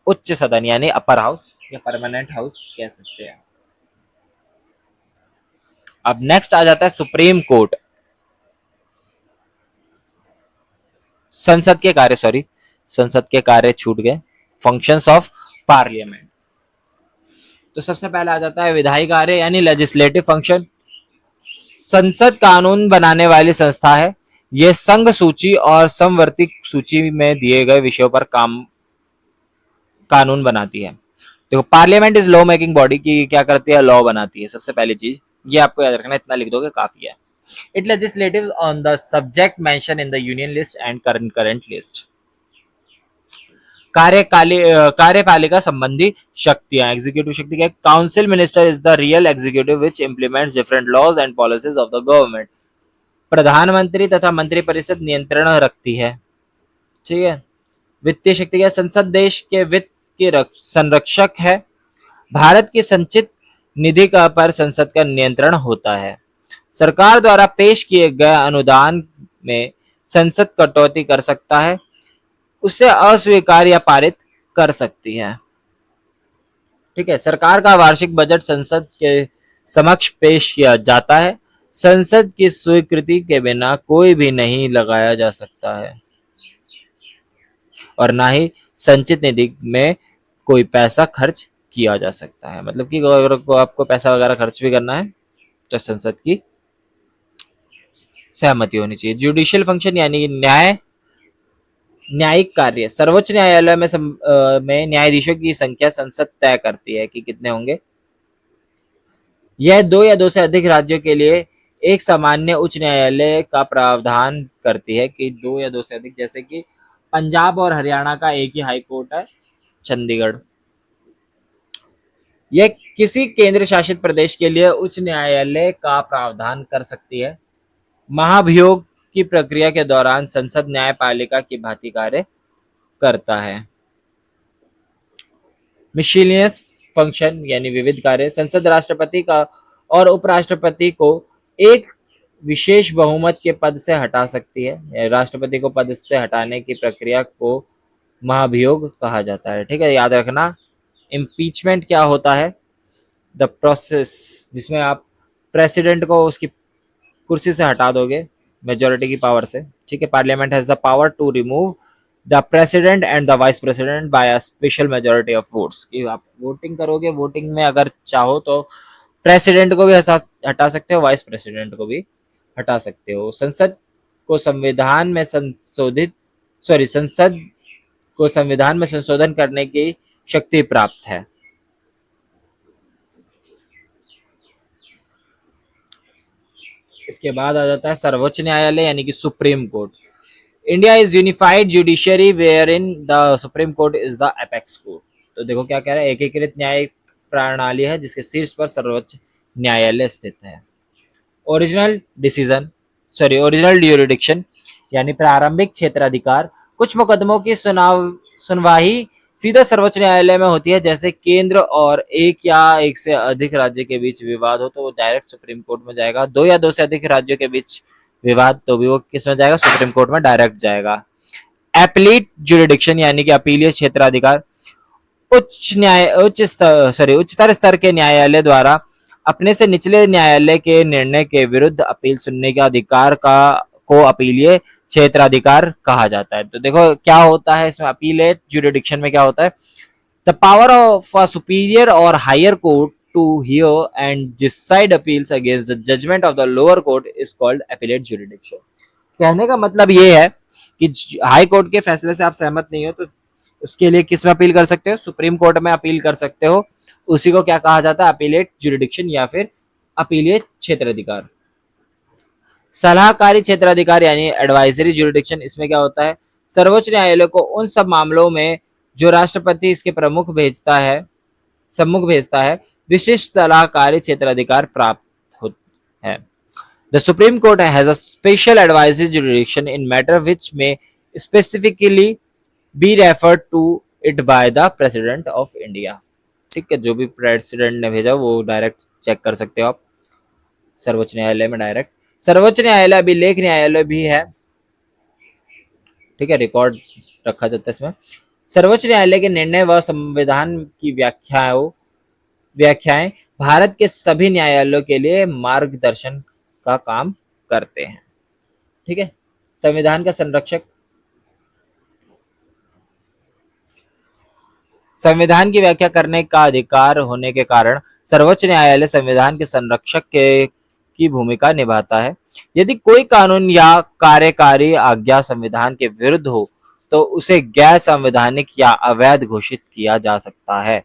उच्च सदन यानी अपर हाउस या परमानेंट हाउस कह सकते हैं। अब नेक्स्ट आ जाता है सुप्रीम कोर्ट। संसद के कार्य छूट गए, फंक्शंस ऑफ पार्लियामेंट। तो सबसे पहले आ जाता है विधायी कार्य यानी लेजिस्लेटिव फंक्शन। संसद कानून बनाने वाली संस्था है। यह संघ सूची और समवर्ती सूची में दिए गए विषयों पर कानून बनाती है। देखो, parliament is law making body, की क्या करती है, लॉ बनाती है। सबसे पहली चीज ये आपको याद रखना, इतना लिख दोगे काफी है। It legislative on the subject mentioned in the union list and current list. कार्यपालिका संबंधी शक्तियां, एग्जीक्यूटिव शक्ति क्या है? Council minister is the real executive which implements different laws and policies of the government. प्रधानमंत्री तथा मंत्रिपरिषद नियंत्रण रखती है, ठीक है। वित्तीय शक्ति क्या है? संसद देश के वित्त के संरक्षक है। भारत की संचित निधि का पर संसद का नियंत्रण होता है। सरकार द्वारा पेश किए गए अनुदान में संसद कटौती कर सकता है, उसे अस्वीकार या पारित कर सकती है, ठीक है। सरकार का वार्षिक बजट संसद के समक्ष पेश किया जाता है। संसद की स्वीकृति के बिना कोई भी नहीं लगाया जा सकता है और ना ही संचित निधि में कोई पैसा खर्च किया जा सकता है। मतलब कि अगर आपको पैसा वगैरह खर्च भी करना है तो संसद की सहमति होनी चाहिए। जुडिशियल फंक्शन यानी न्यायिक कार्य, सर्वोच्च न्यायालय में न्यायाधीशों की संख्या संसद तय करती है कि कितने होंगे। यह 2 या 2 से अधिक राज्यों के लिए एक सामान्य उच्च न्यायालय का प्रावधान करती है कि 2 या 2 से अधिक, जैसे कि पंजाब और हरियाणा का एक ही हाई कोर्ट है, चंडीगढ़। यह किसी केंद्र शासित प्रदेश के लिए उच्च न्यायालय का प्रावधान कर सकती है। महाभियोग की प्रक्रिया के दौरान संसद न्यायपालिका की भांति कार्य करता है। मिशेलियस फंक्शन यानी विविध कार्य, संसद राष्ट्रपति का और उपराष्ट्रपति को एक विशेष बहुमत के पद से हटा सकती है। राष्ट्रपति को पद से हटाने की प्रक्रिया को महाभियोग कहा जाता है, ठीक है। याद रखना, इम्पीचमेंट क्या होता है? द प्रोसेस जिसमें आप प्रेसिडेंट को उसकी कुर्सी से हटा दोगे मेजोरिटी की पावर से, ठीक है। Parliament has the power to remove the president and the vice president by a special majority of votes. कि आप वोटिंग करोगे, वोटिंग में अगर चाहो तो प्रेसिडेंट को भी हटा सकते हो, वाइस प्रेसिडेंट को भी हटा सकते हो। संसद को संविधान में संशोधन करने की शक्ति प्राप्त है। इसके बाद आ जाता है सर्वोच्च न्यायालय यानी कि supreme court. India is unified judiciary where in the supreme court is the apex court. तो देखो क्या कह रहा है, एकीकृत न्याय प्रणाली है जिसके शीर्ष पर सर्वोच्च न्यायालय स्थित है। ओरिजिनल ड्यूरिडिक्शन यानी प्रारंभिक क्षेत्राधिकार। कुछ मुकदमों की सुनवाई सीधा सर्वोच्च न्यायालय में होती है, जैसे केंद्र और एक या एक से अधिक राज्य के बीच विवाद हो तो वो डायरेक्ट सुप्रीम कोर्ट में जाएगा। 2 या 2 से अधिक राज्यों के बीच विवाद तो भी वो किस में जाएगा? सुप्रीम कोर्ट में डायरेक्ट जाएगा। एपीलेट जुरिडिक्शन यानी कि अपीलीय क्षेत्राधिकार। उच्चतर स्तर के न्यायालय द्वारा अपने से निचले न्यायालय के निर्णय के विरुद्ध अपील सुनने के अधिकार को अपीलीय क्षेत्राधिकार कहा जाता है। तो देखो क्या होता है इसमें, अपीलेट जुरिडिक्शन में क्या होता है? The power of a superior और higher court to hear and decide appeals against the judgment of the lower court is called appellate jurisdiction। कहने का मतलब ये है कि हाई कोर्ट के फैसले से आप सहमत नहीं हो तो उसके लिए किस में अपील कर सकते हो? सुप्रीम कोर्ट में अपील कर सकते हो। उसी को क्या कहा जाता है? अपीलेट जुरिडिक्शन या फिर अपीलीय क्षेत्राधिकार। सलाहकारी क्षेत्राधिकार यानी एडवाइजरी जुरिडिक्शन। इसमें क्या होता है? सर्वोच्च न्यायालय को उन सब मामलों में जो राष्ट्रपति इसके सम्मुख भेजता है विशिष्ट सलाहकारी क्षेत्राधिकार प्राप्त है। The Supreme Court has a special advisory jurisdiction in matter which may specifically be referred to it by the President of India। ठीक है, जो भी प्रेसिडेंट ने भेजा वो डायरेक्ट चेक कर सकते हो आप सर्वोच्च न्यायालय में डायरेक्ट। सर्वोच्च न्यायालय अभिलेख न्यायालय भी है, ठीक है, रिकॉर्ड रखा जाता है इसमें। सर्वोच्च न्यायालय के निर्णय व संविधान की व्याख्याएं भारत के सभी न्यायालयों के लिए मार्गदर्शन का काम करते हैं, ठीक है। संविधान का संरक्षक। संविधान की व्याख्या करने का अधिकार होने के कारण सर्वोच्च न्यायालय संविधान के संरक्षक की भूमिका निभाता है। यदि कोई कानून या कार्यकारी आज्ञा संविधान के विरुद्ध हो तो उसे गैर संवैधानिक या अवैध घोषित किया जा सकता है,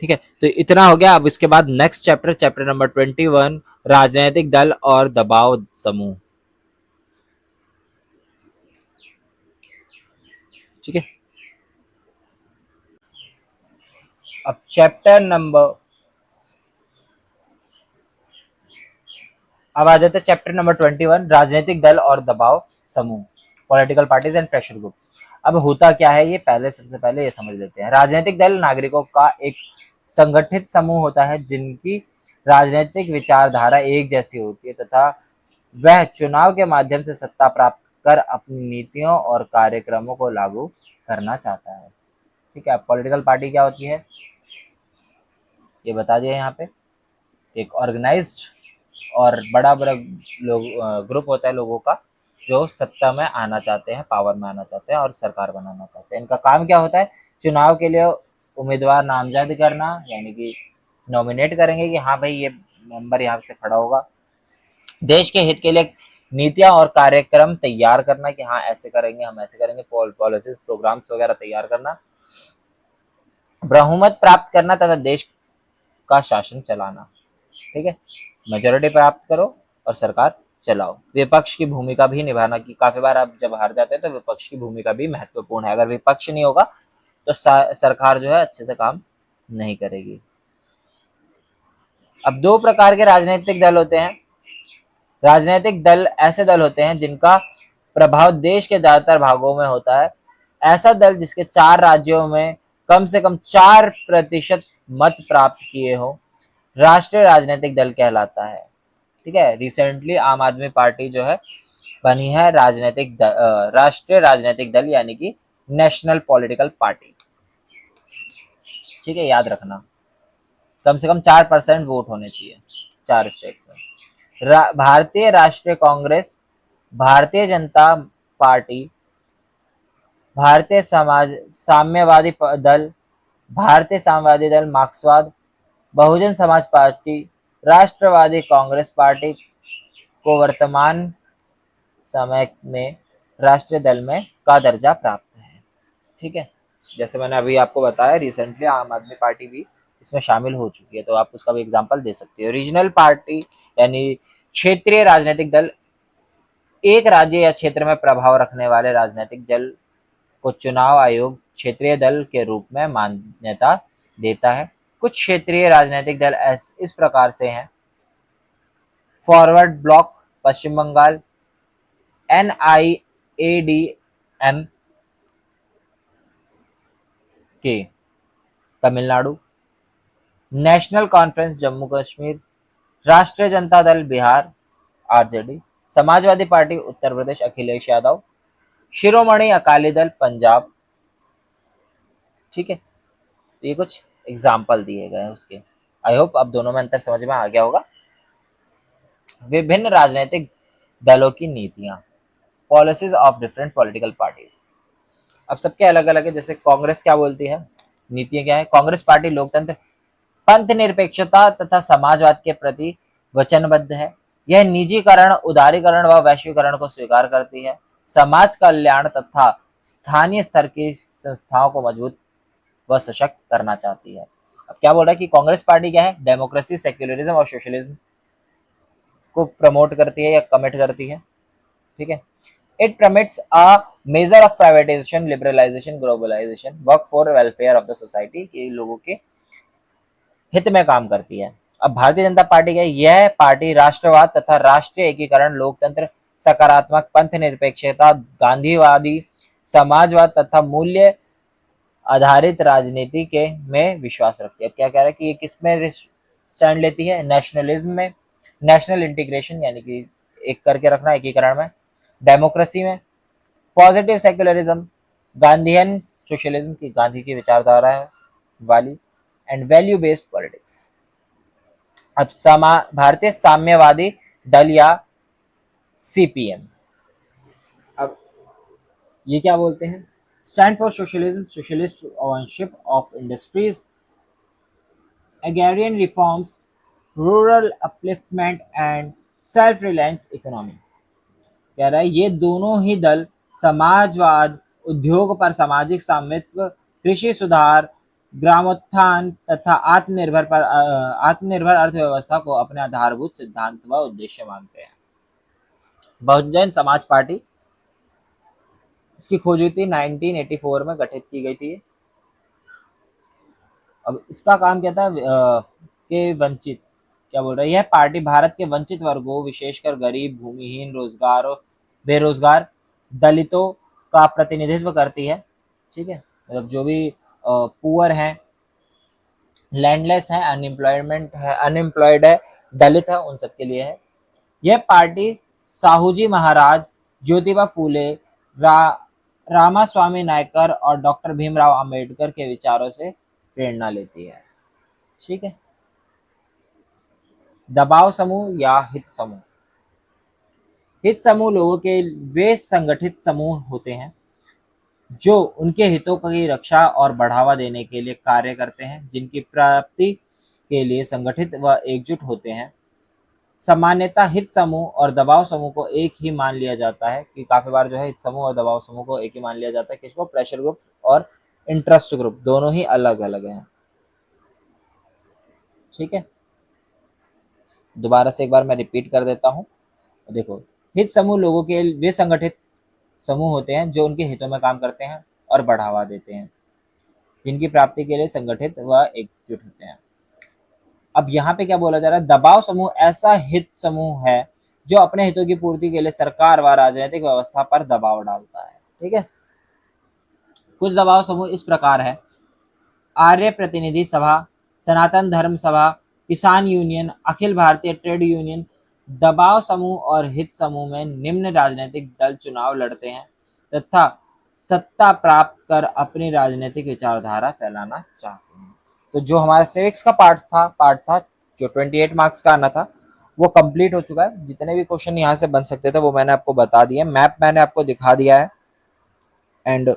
ठीक है, तो इतना हो गया। अब इसके बाद नेक्स्ट चैप्टर, चैप्टर नंबर 21, राजनीतिक दल और दबाव समूह। ठीक है, अब चैप्टर नंबर, अब आ जाते हैं चैप्टर नंबर 21, राजनीतिक दल और दबाव समूह, political parties and pressure groups. अब होता क्या है, ये पहले सबसे पहले ये समझ लेते हैं। राजनीतिक दल नागरिकों का एक संगठित समूह होता है जिनकी राजनीतिक विचारधारा एक जैसी होती है तथा वह चुनाव के माध्यम से सत्ता प्राप्त कर अपनी नीतियों और कार्यक्रमों को लागू करना चाहता है। ठीक है, पॉलिटिकल पार्टी क्या होती है ये बता दिया यहाँ पे। एक ऑर्गेनाइज्ड और बड़ा बड़ा लोग ग्रुप होता है लोगों का जो सत्ता में आना चाहते हैं, पावर में आना चाहते हैं और सरकार बनाना चाहते हैं। इनका काम क्या होता है, चुनाव के लिए उम्मीदवार नामजद करना, यानी कि नॉमिनेट करेंगे कि हाँ भाई ये मेंबर यहाँ से खड़ा होगा। देश के हित के लिए नीतियां और कार्यक्रम तैयार करना कि हाँ ऐसे करेंगे, हम ऐसे करेंगे, पॉलिसीज प्रोग्राम्स वगैरह तैयार करना। बहुमत प्राप्त करना तथा देश का शासन चलाना। ठीक है, मेजोरिटी प्राप्त करो और सरकार चलाओ। विपक्ष की भूमिका भी निभाना, कि काफी बार आप जब हार जाते हैं तो विपक्ष की भूमिका भी महत्वपूर्ण है। अगर विपक्ष नहीं होगा तो सरकार जो है अच्छे से काम नहीं करेगी। अब दो प्रकार के राजनीतिक दल होते हैं। राजनीतिक दल ऐसे दल होते हैं जिनका प्रभाव देश के ज्यादातर भागों में होता है। ऐसा दल जिसके 4 राज्यों में कम से कम 4% मत प्राप्त किए हो राष्ट्रीय राजनीतिक दल कहलाता है। ठीक है, रिसेंटली आम आदमी पार्टी जो है बनी है राष्ट्रीय राजनीतिक दल, यानी कि नेशनल पॉलिटिकल पार्टी। ठीक है, याद रखना कम से कम 4% वोट होने चाहिए 4 स्टेट में। भारतीय राष्ट्रीय कांग्रेस, भारतीय जनता पार्टी, भारतीय साम्यवादी दल, भारतीय साम्यवादी दल, मार्क्सवाद, बहुजन समाज पार्टी, राष्ट्रवादी कांग्रेस पार्टी को वर्तमान समय में राष्ट्रीय दल में का दर्जा प्राप्त है। ठीक है, जैसे मैंने अभी आपको बताया रिसेंटली आम आदमी पार्टी भी इसमें शामिल हो चुकी है, तो आप उसका भी एग्जांपल दे सकते हो। रीजनल पार्टी यानी क्षेत्रीय राजनीतिक दल, एक राज्य या क्षेत्र में प्रभाव रखने वाले राजनीतिक दल को चुनाव आयोग क्षेत्रीय दल के रूप में मान्यता देता है। कुछ क्षेत्रीय राजनीतिक दल इस प्रकार से हैं: फॉरवर्ड ब्लॉक पश्चिम बंगाल, NIADM के तमिलनाडु, नेशनल कॉन्फ्रेंस जम्मू कश्मीर, राष्ट्रीय जनता दल बिहार RJD, समाजवादी पार्टी उत्तर प्रदेश अखिलेश यादव, शिरोमणि अकाली दल पंजाब। ठीक है, तो ये कुछ एग्जाम्पल दिए गए हैं उसके। आई होप अब दोनों में अंतर समझ में आ गया होगा। विभिन्न राजनीतिक दलों की नीतियां, policies of different political parties. अब सबके अलग अलग है। जैसे कांग्रेस क्या बोलती है, नीतियां क्या है। कांग्रेस पार्टी लोकतंत्र, पंथ निरपेक्षता तथा समाजवाद के प्रति वचनबद्ध है। यह निजीकरण, उदारीकरण व वैश्वीकरण को स्वीकार करती है। समाज कल्याण तथा स्थानीय स्तर की संस्थाओं को मजबूत व सशक्त करना चाहती है। अब क्या बोल रहा है कि कांग्रेस पार्टी क्या है, डेमोक्रेसी, सेक्युलरिज्म और सोशलिज्म को प्रमोट करती है या कमिट करती है। ठीक है, it permits a measure of privatization, liberalization, globalization, work for welfare of the society, कि लोगों के हित में काम करती है। अब भारतीय जनता पार्टी है, यह पार्टी राष्ट्रवाद तथा राष्ट्रीय एकीकरण, लोकतंत्र, सकारात्मक पंथ निरपेक्षता, गांधीवादी समाजवाद तथा मूल्य आधारित राजनीति के में विश्वास रखती है। अब क्या कह रहा है कि ये किस में स्टैंड लेती है, नेशनलिज्म में, नेशनल इंटीग्रेशन यानी कि एक करके रखना, एकीकरण में, डेमोक्रेसी में, पॉजिटिव सेक्युलरिज्म, गांधीयन सोशलिज्म की गांधी की विचारधारा है वाली, एंड वैल्यू बेस्ड पॉलिटिक्स। अब भारतीय साम्यवादी दल या CPM, अब ये क्या बोलते हैं, stand for socialism, socialist ownership of industries, agrarian reforms, rural upliftment and self reliance economy. कह रहा है ये दोनों ही दल समाजवाद, उद्योग पर सामाजिक स्वामित्व, कृषि सुधार, ग्रामोत्थान तथा आत्मनिर्भर अर्थव्यवस्था को अपने आधारभूत सिद्धांत व उद्देश्य मानते हैं। बहुजन समाज पार्टी, इसकी खोज हुई थी 1984 में, गठित की गई थी। अब इसका काम क्या था, कि वंचित, क्या बोल रहा है, यह पार्टी भारत के वंचित वर्गों, विशेषकर गरीब, भूमिहीन, रोजगार और बेरोजगार, दलितों का प्रतिनिधित्व करती है। ठीक है, मतलब जो भी पुअर हैं, लैंडलेस है, अनएम्प्लॉयड है, दलित है, उन सबके लिए है। यह पार्टी साहूजी महाराज, ज्योतिबा फूले, रा, रामास्वामी नायकर और डॉक्टर भीमराव अंबेडकर के विचारों से प्रेरणा लेती है। ठीक है। दबाव समूह या हित समूह। हित समूह लोगों के वे संगठित समूह होते हैं जो उनके हितों की रक्षा और बढ़ावा देने के लिए कार्य करते हैं, जिनकी प्राप्ति के लिए संगठित व एकजुट होते हैं। सामान्यतः हित समूह और दबाव समूह को एक ही मान लिया जाता है, कि काफी बार जो है हित समूह और दबाव समूह को एक ही मान लिया जाता है। किसको? प्रेशर ग्रुप और इंटरेस्ट ग्रुप, दोनों ही अलग अलग हैं। ठीक है, दोबारा से एक बार मैं रिपीट कर देता हूँ। देखो, हित समूह लोगों के वे संगठित समूह होते हैं जो उनके हितों में काम करते हैं और बढ़ावा देते हैं, जिनकी प्राप्ति के लिए संगठित व एकजुट होते हैं। अब यहाँ पे क्या बोला जा रहा है, दबाव समूह ऐसा हित समूह है जो अपने हितों की पूर्ति के लिए सरकार व राजनीतिक व्यवस्था पर दबाव डालता है। ठीक है, कुछ दबाव समूह इस प्रकार है: आर्य प्रतिनिधि सभा, सनातन धर्म सभा, किसान union, Akhil Bharatiya trade union. दबाव समूह और हित समूह में निम्न राजनीतिक दल चुनाव लड़ते हैं तथा सत्ता प्राप्त कर अपनी राजनीतिक विचारधारा फैलाना चाहते हैं। तो जो हमारा सिविक्स का पार्ट था जो 28 मार्क्स का आना था, वो कंप्लीट हो चुका है। जितने भी क्वेश्चन यहाँ से बन सकते थे वो मैंने आपको बता दिया, मैप मैंने आपको दिखा दिया है। एंड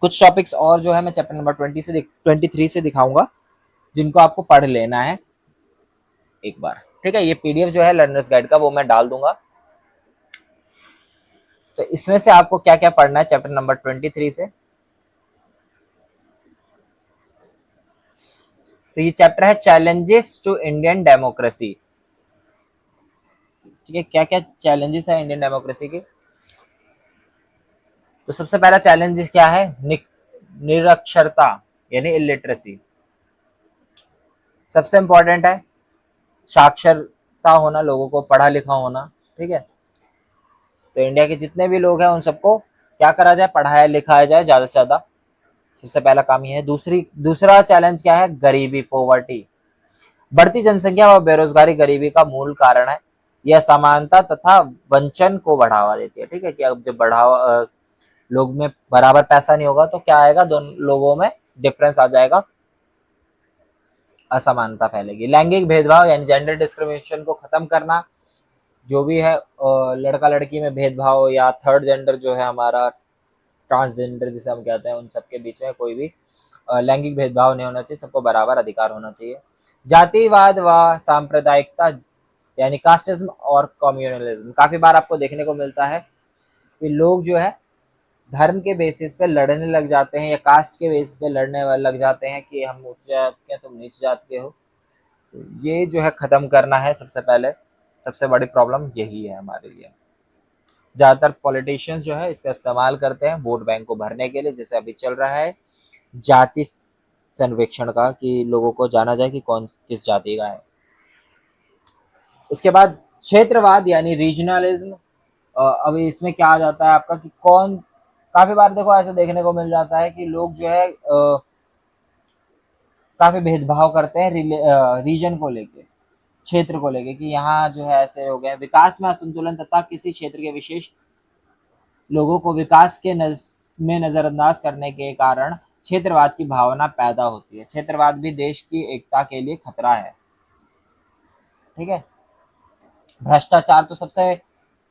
कुछ टॉपिक्स और जो है मैं चैप्टर नंबर 23 से दिखाऊंगा, जिनको आपको पढ़ लेना है एक बार। ठीक है, ये पीडीएफ जो है लर्नर्स गाइड का, वो मैं डाल दूंगा। तो इसमें से आपको क्या क्या पढ़ना है चैप्टर नंबर 23 से, तो ये चैप्टर है चैलेंजेस टू इंडियन डेमोक्रेसी। ठीक है, क्या क्या चैलेंजेस है इंडियन डेमोक्रेसी के। तो सबसे पहला चैलेंज क्या है, निरक्षरता यानी इलिटरेसी। सबसे इंपॉर्टेंट है साक्षरता होना, लोगों को पढ़ा लिखा होना। ठीक है, तो इंडिया के जितने भी लोग हैं उन सबको क्या करा जाए, पढ़ाया लिखाया जाए ज्यादा से ज्यादा। सबसे पहला काम ये है। दूसरा चैलेंज क्या है, गरीबी, पोवर्टी। बढ़ती जनसंख्या व बेरोजगारी गरीबी का मूल कारण है। यह समानता तथा वंचन को बढ़ावा देती है। ठीक है, कि अब जब लोग में बराबर पैसा नहीं होगा तो क्या आएगा, दोनों लोगों में डिफरेंस आ जाएगा, असमानता फैलेगी। लैंगिक भेदभाव यानी जेंडर डिस्क्रिमिनेशन को खत्म करना, जो भी है लड़का लड़की में भेदभाव या थर्ड जेंडर जो है हमारा, ट्रांसजेंडर जिसे हम कहते हैं, उन सबके बीच में कोई भी लैंगिक भेदभाव नहीं होना चाहिए, सबको बराबर अधिकार होना चाहिए। जातिवाद व सांप्रदायिकता यानी कास्टिज्म और कम्युनलिज्म। काफी बार आपको देखने को मिलता है कि लोग जो है धर्म के बेसिस पे लड़ने लग जाते हैं या कास्ट के बेसिस पे लड़ने लग जाते हैं कि हम उच्च जात के, तुम नीच जात के हो। तो ये जो है खत्म करना है सबसे पहले, सबसे बड़ी प्रॉब्लम यही है हमारे लिए। ज़्यादातर पॉलिटिशियंस जो है इसका इस्तेमाल करते हैं वोट बैंक को भरने के लिए, जैसे अभी चल रहा है जाति सर्वेक्षण का, कि लोगों को जाना जाए कि कौन किस जाति का है। उसके बाद क्षेत्रवाद यानी रीजनलिज्म। अभी इसमें क्या आ जाता है आपका कि कौन, काफी बार देखो ऐसे देखने को मिल जाता है कि लोग जो है काफी भेदभाव करते हैं रीजन को लेके, क्षेत्र को लेके, कि यहाँ जो है ऐसे हो गए। विकास में असंतुलन तथा किसी क्षेत्र के विशेष लोगों को विकास के में नजरअंदाज करने के कारण क्षेत्रवाद की भावना पैदा होती है। क्षेत्रवाद भी देश की एकता के लिए खतरा है। ठीक है, भ्रष्टाचार। तो सबसे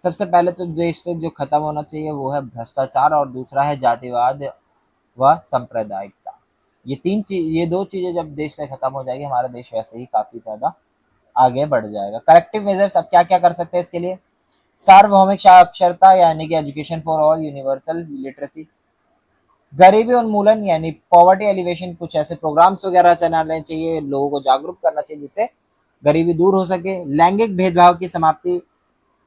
सबसे पहले तो देश से जो खत्म होना चाहिए वो है भ्रष्टाचार, और दूसरा है जातिवाद व सांप्रदायिकता। ये दो चीजें जब देश से खत्म हो जाएगी, हमारा देश वैसे ही काफी ज्यादा आगे बढ़ जाएगा। करेक्टिव मेजर्स अब क्या क्या कर सकते हैं इसके लिए, सार्वभौमिक साक्षरता यानी कि education for all, universal literacy. गरीबी उन्मूलन यानी पॉवर्टी एलिवेशन, कुछ ऐसे प्रोग्राम्स वगैरह चलाने चाहिए, लोगों को जागरूक करना चाहिए जिससे गरीबी दूर हो सके। लैंगिक भेदभाव की समाप्ति,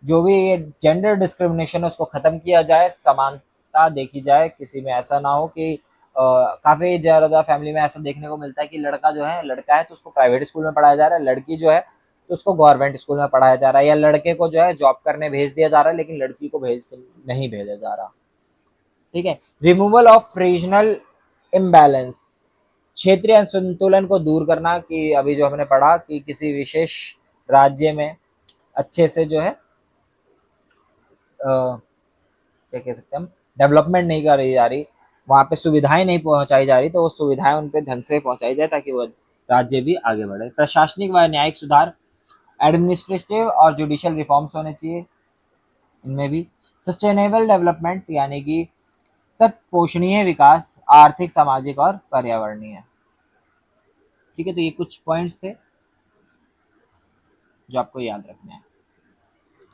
जो भी ये जेंडर डिस्क्रिमिनेशन है उसको खत्म किया जाए, समानता देखी जाए, किसी में ऐसा ना हो कि काफी ज्यादा फैमिली में ऐसा देखने को मिलता है कि लड़का जो है, लड़का है तो उसको प्राइवेट स्कूल में पढ़ाया जा रहा है, लड़की जो है तो उसको गवर्नमेंट स्कूल में पढ़ाया जा रहा है, या लड़के को जो है जॉब करने भेज दिया जा रहा है लेकिन लड़की को नहीं भेजा जा रहा। ठीक है। रिमूवल ऑफ रीजनल इम्बैलेंस, क्षेत्रीय असंतुलन को दूर करना, कि अभी जो हमने पढ़ा कि किसी विशेष राज्य में अच्छे से जो है क्या कह सकते हैं हम, डेवलपमेंट नहीं कर रही जा रही, वहाँ पे सुविधाएं नहीं पहुंचाई जा रही, तो वो सुविधाएं उन पे ढंग से पहुंचाई जाए ताकि वो राज्य भी आगे बढ़े। प्रशासनिक व न्यायिक सुधार, एडमिनिस्ट्रेटिव और जुडिशियल रिफॉर्म्स होने चाहिए इनमें भी। सस्टेनेबल डेवलपमेंट यानी कि तत्पोषणीय विकास, आर्थिक, सामाजिक और पर्यावरणीय। ठीक है, तो ये कुछ पॉइंट्स थे जो आपको याद रखने हैं।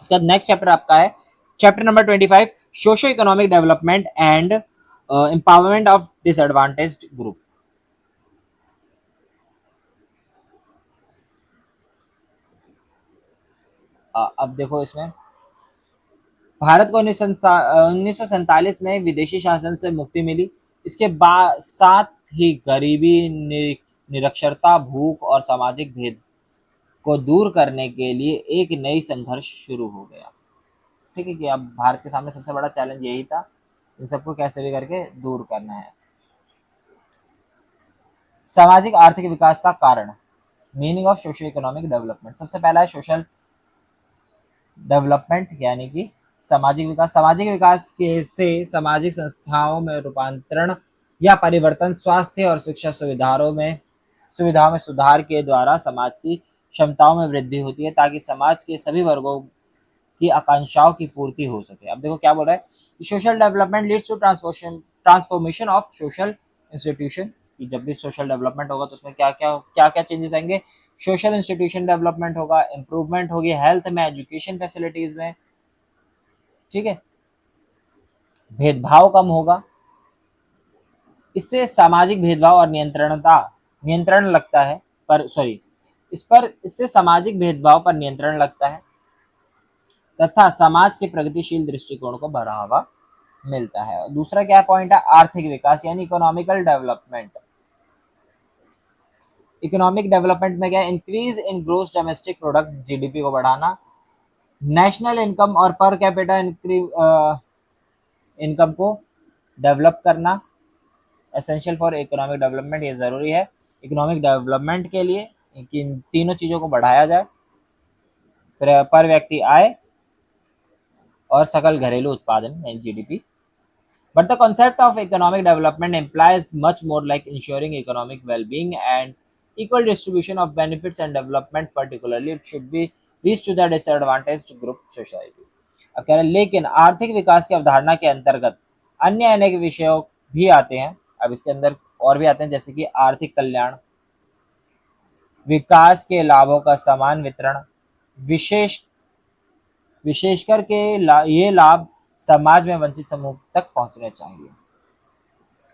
इसका नेक्स्ट चैप्टर आपका है chapter number 25, socio economic development and empowerment of disadvantaged group. अब देखो इसमें, भारत को 1947 में विदेशी शासन से मुक्ति मिली। इसके बाद साथ ही गरीबी, निरक्षरता, भूख और सामाजिक भेद को दूर करने के लिए एक नई संघर्ष शुरू हो गया। ठीक है, कि अब भारत के सामने सबसे बड़ा चैलेंज यही था, इन सबको कैसे भी करके दूर करना है। सामाजिक आर्थिक विकास का कारण, meaning of socio economic development. सबसे पहला है सोशल डेवलपमेंट यानी कि सामाजिक विकास। सामाजिक विकास के से सामाजिक संस्थाओं में रूपांतरण या परिवर्तन, स्वास्थ्य और शिक्षा सुविधाओं में सुधार के द्वारा समाज की क्षमताओं में वृद्धि होती है ताकि समाज के सभी वर्गों की आकांक्षाओं की पूर्ति हो सके। अब देखो क्या बोल रहा है, social development leads to transformation of social institution, कि जब भी सोशल डेवलपमेंट होगा तो उसमें क्या क्या चेंजेस आएंगे। सोशल इंस्टीट्यूशन डेवलपमेंट होगा, इंप्रूवमेंट होगी हेल्थ में, एजुकेशन फैसिलिटीज में। ठीक है, भेदभाव कम होगा, इससे सामाजिक भेदभाव और नियंत्रण लगता है, पर सॉरी इस पर इससे सामाजिक भेदभाव पर नियंत्रण लगता है तथा समाज के प्रगतिशील दृष्टिकोण को बढ़ावा मिलता है। दूसरा क्या पॉइंट है, आर्थिक विकास यानी इकोनॉमिकल डेवलपमेंट। इकोनॉमिक डेवलपमेंट में क्या, increase in gross domestic product, GDP को बढ़ाना, नेशनल इनकम और पर कैपिटा इनकम को डेवलप करना, एसेंशियल फॉर इकोनॉमिक डेवलपमेंट, ये जरूरी है इकोनॉमिक डेवलपमेंट के लिए कि इन तीनों चीजों को बढ़ाया जाए, पर व्यक्ति आय और सकल घरेलू उत्पादन यानी GDP. But the concept of economic development implies much more, like ensuring economic well-being and equal distribution of benefits and development, particularly it should be reached to the disadvantaged group society. अब कह रहे हैं लेकिन आर्थिक विकास की अवधारणा के अंतर्गत अन्य अनेक विषयों भी आते हैं। अब इसके अंदर और भी आते हैं जैसे कि आर्थिक कल्याण, विकास के लाभों का समान वितरण, विशेष विशेषकर के ये लाभ समाज में वंचित समूह तक पहुंचने चाहिए।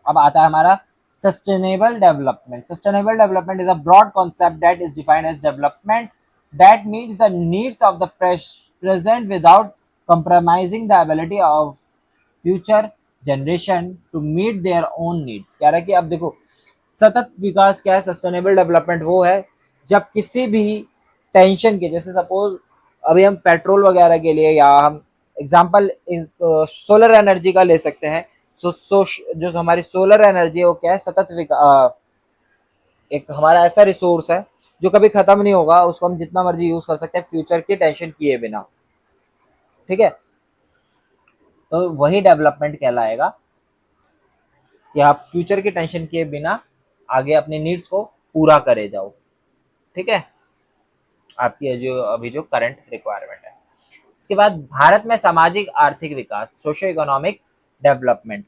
अब आता है हमारा sustainable development. Sustainable development is a broad concept that is defined as development that meets the needs of the present without compromising the ability of future generation to meet their own needs. कह रहा है कि अब देखो सतत विकास क्या है, सस्टेनेबल डेवलपमेंट वो है जब किसी भी टेंशन के, जैसे सपोज अभी हम पेट्रोल वगैरह के लिए, या हम एग्जांपल सोलर एनर्जी का ले सकते हैं। जो हमारी सोलर एनर्जी है वो क्या है, एक हमारा ऐसा रिसोर्स है जो कभी खत्म नहीं होगा, उसको हम जितना मर्जी यूज कर सकते हैं फ्यूचर की टेंशन किए बिना। ठीक है, तो वही डेवलपमेंट कहलाएगा कि आप फ्यूचर की टेंशन किए बिना आगे अपने नीड्स को पूरा करे जाओ। ठीक है, आपकी अभी जो करंट रिक्वायरमेंट है। इसके बाद भारत में सामाजिक आर्थिक विकास, सोशो इकोनॉमिक डेवलपमेंट,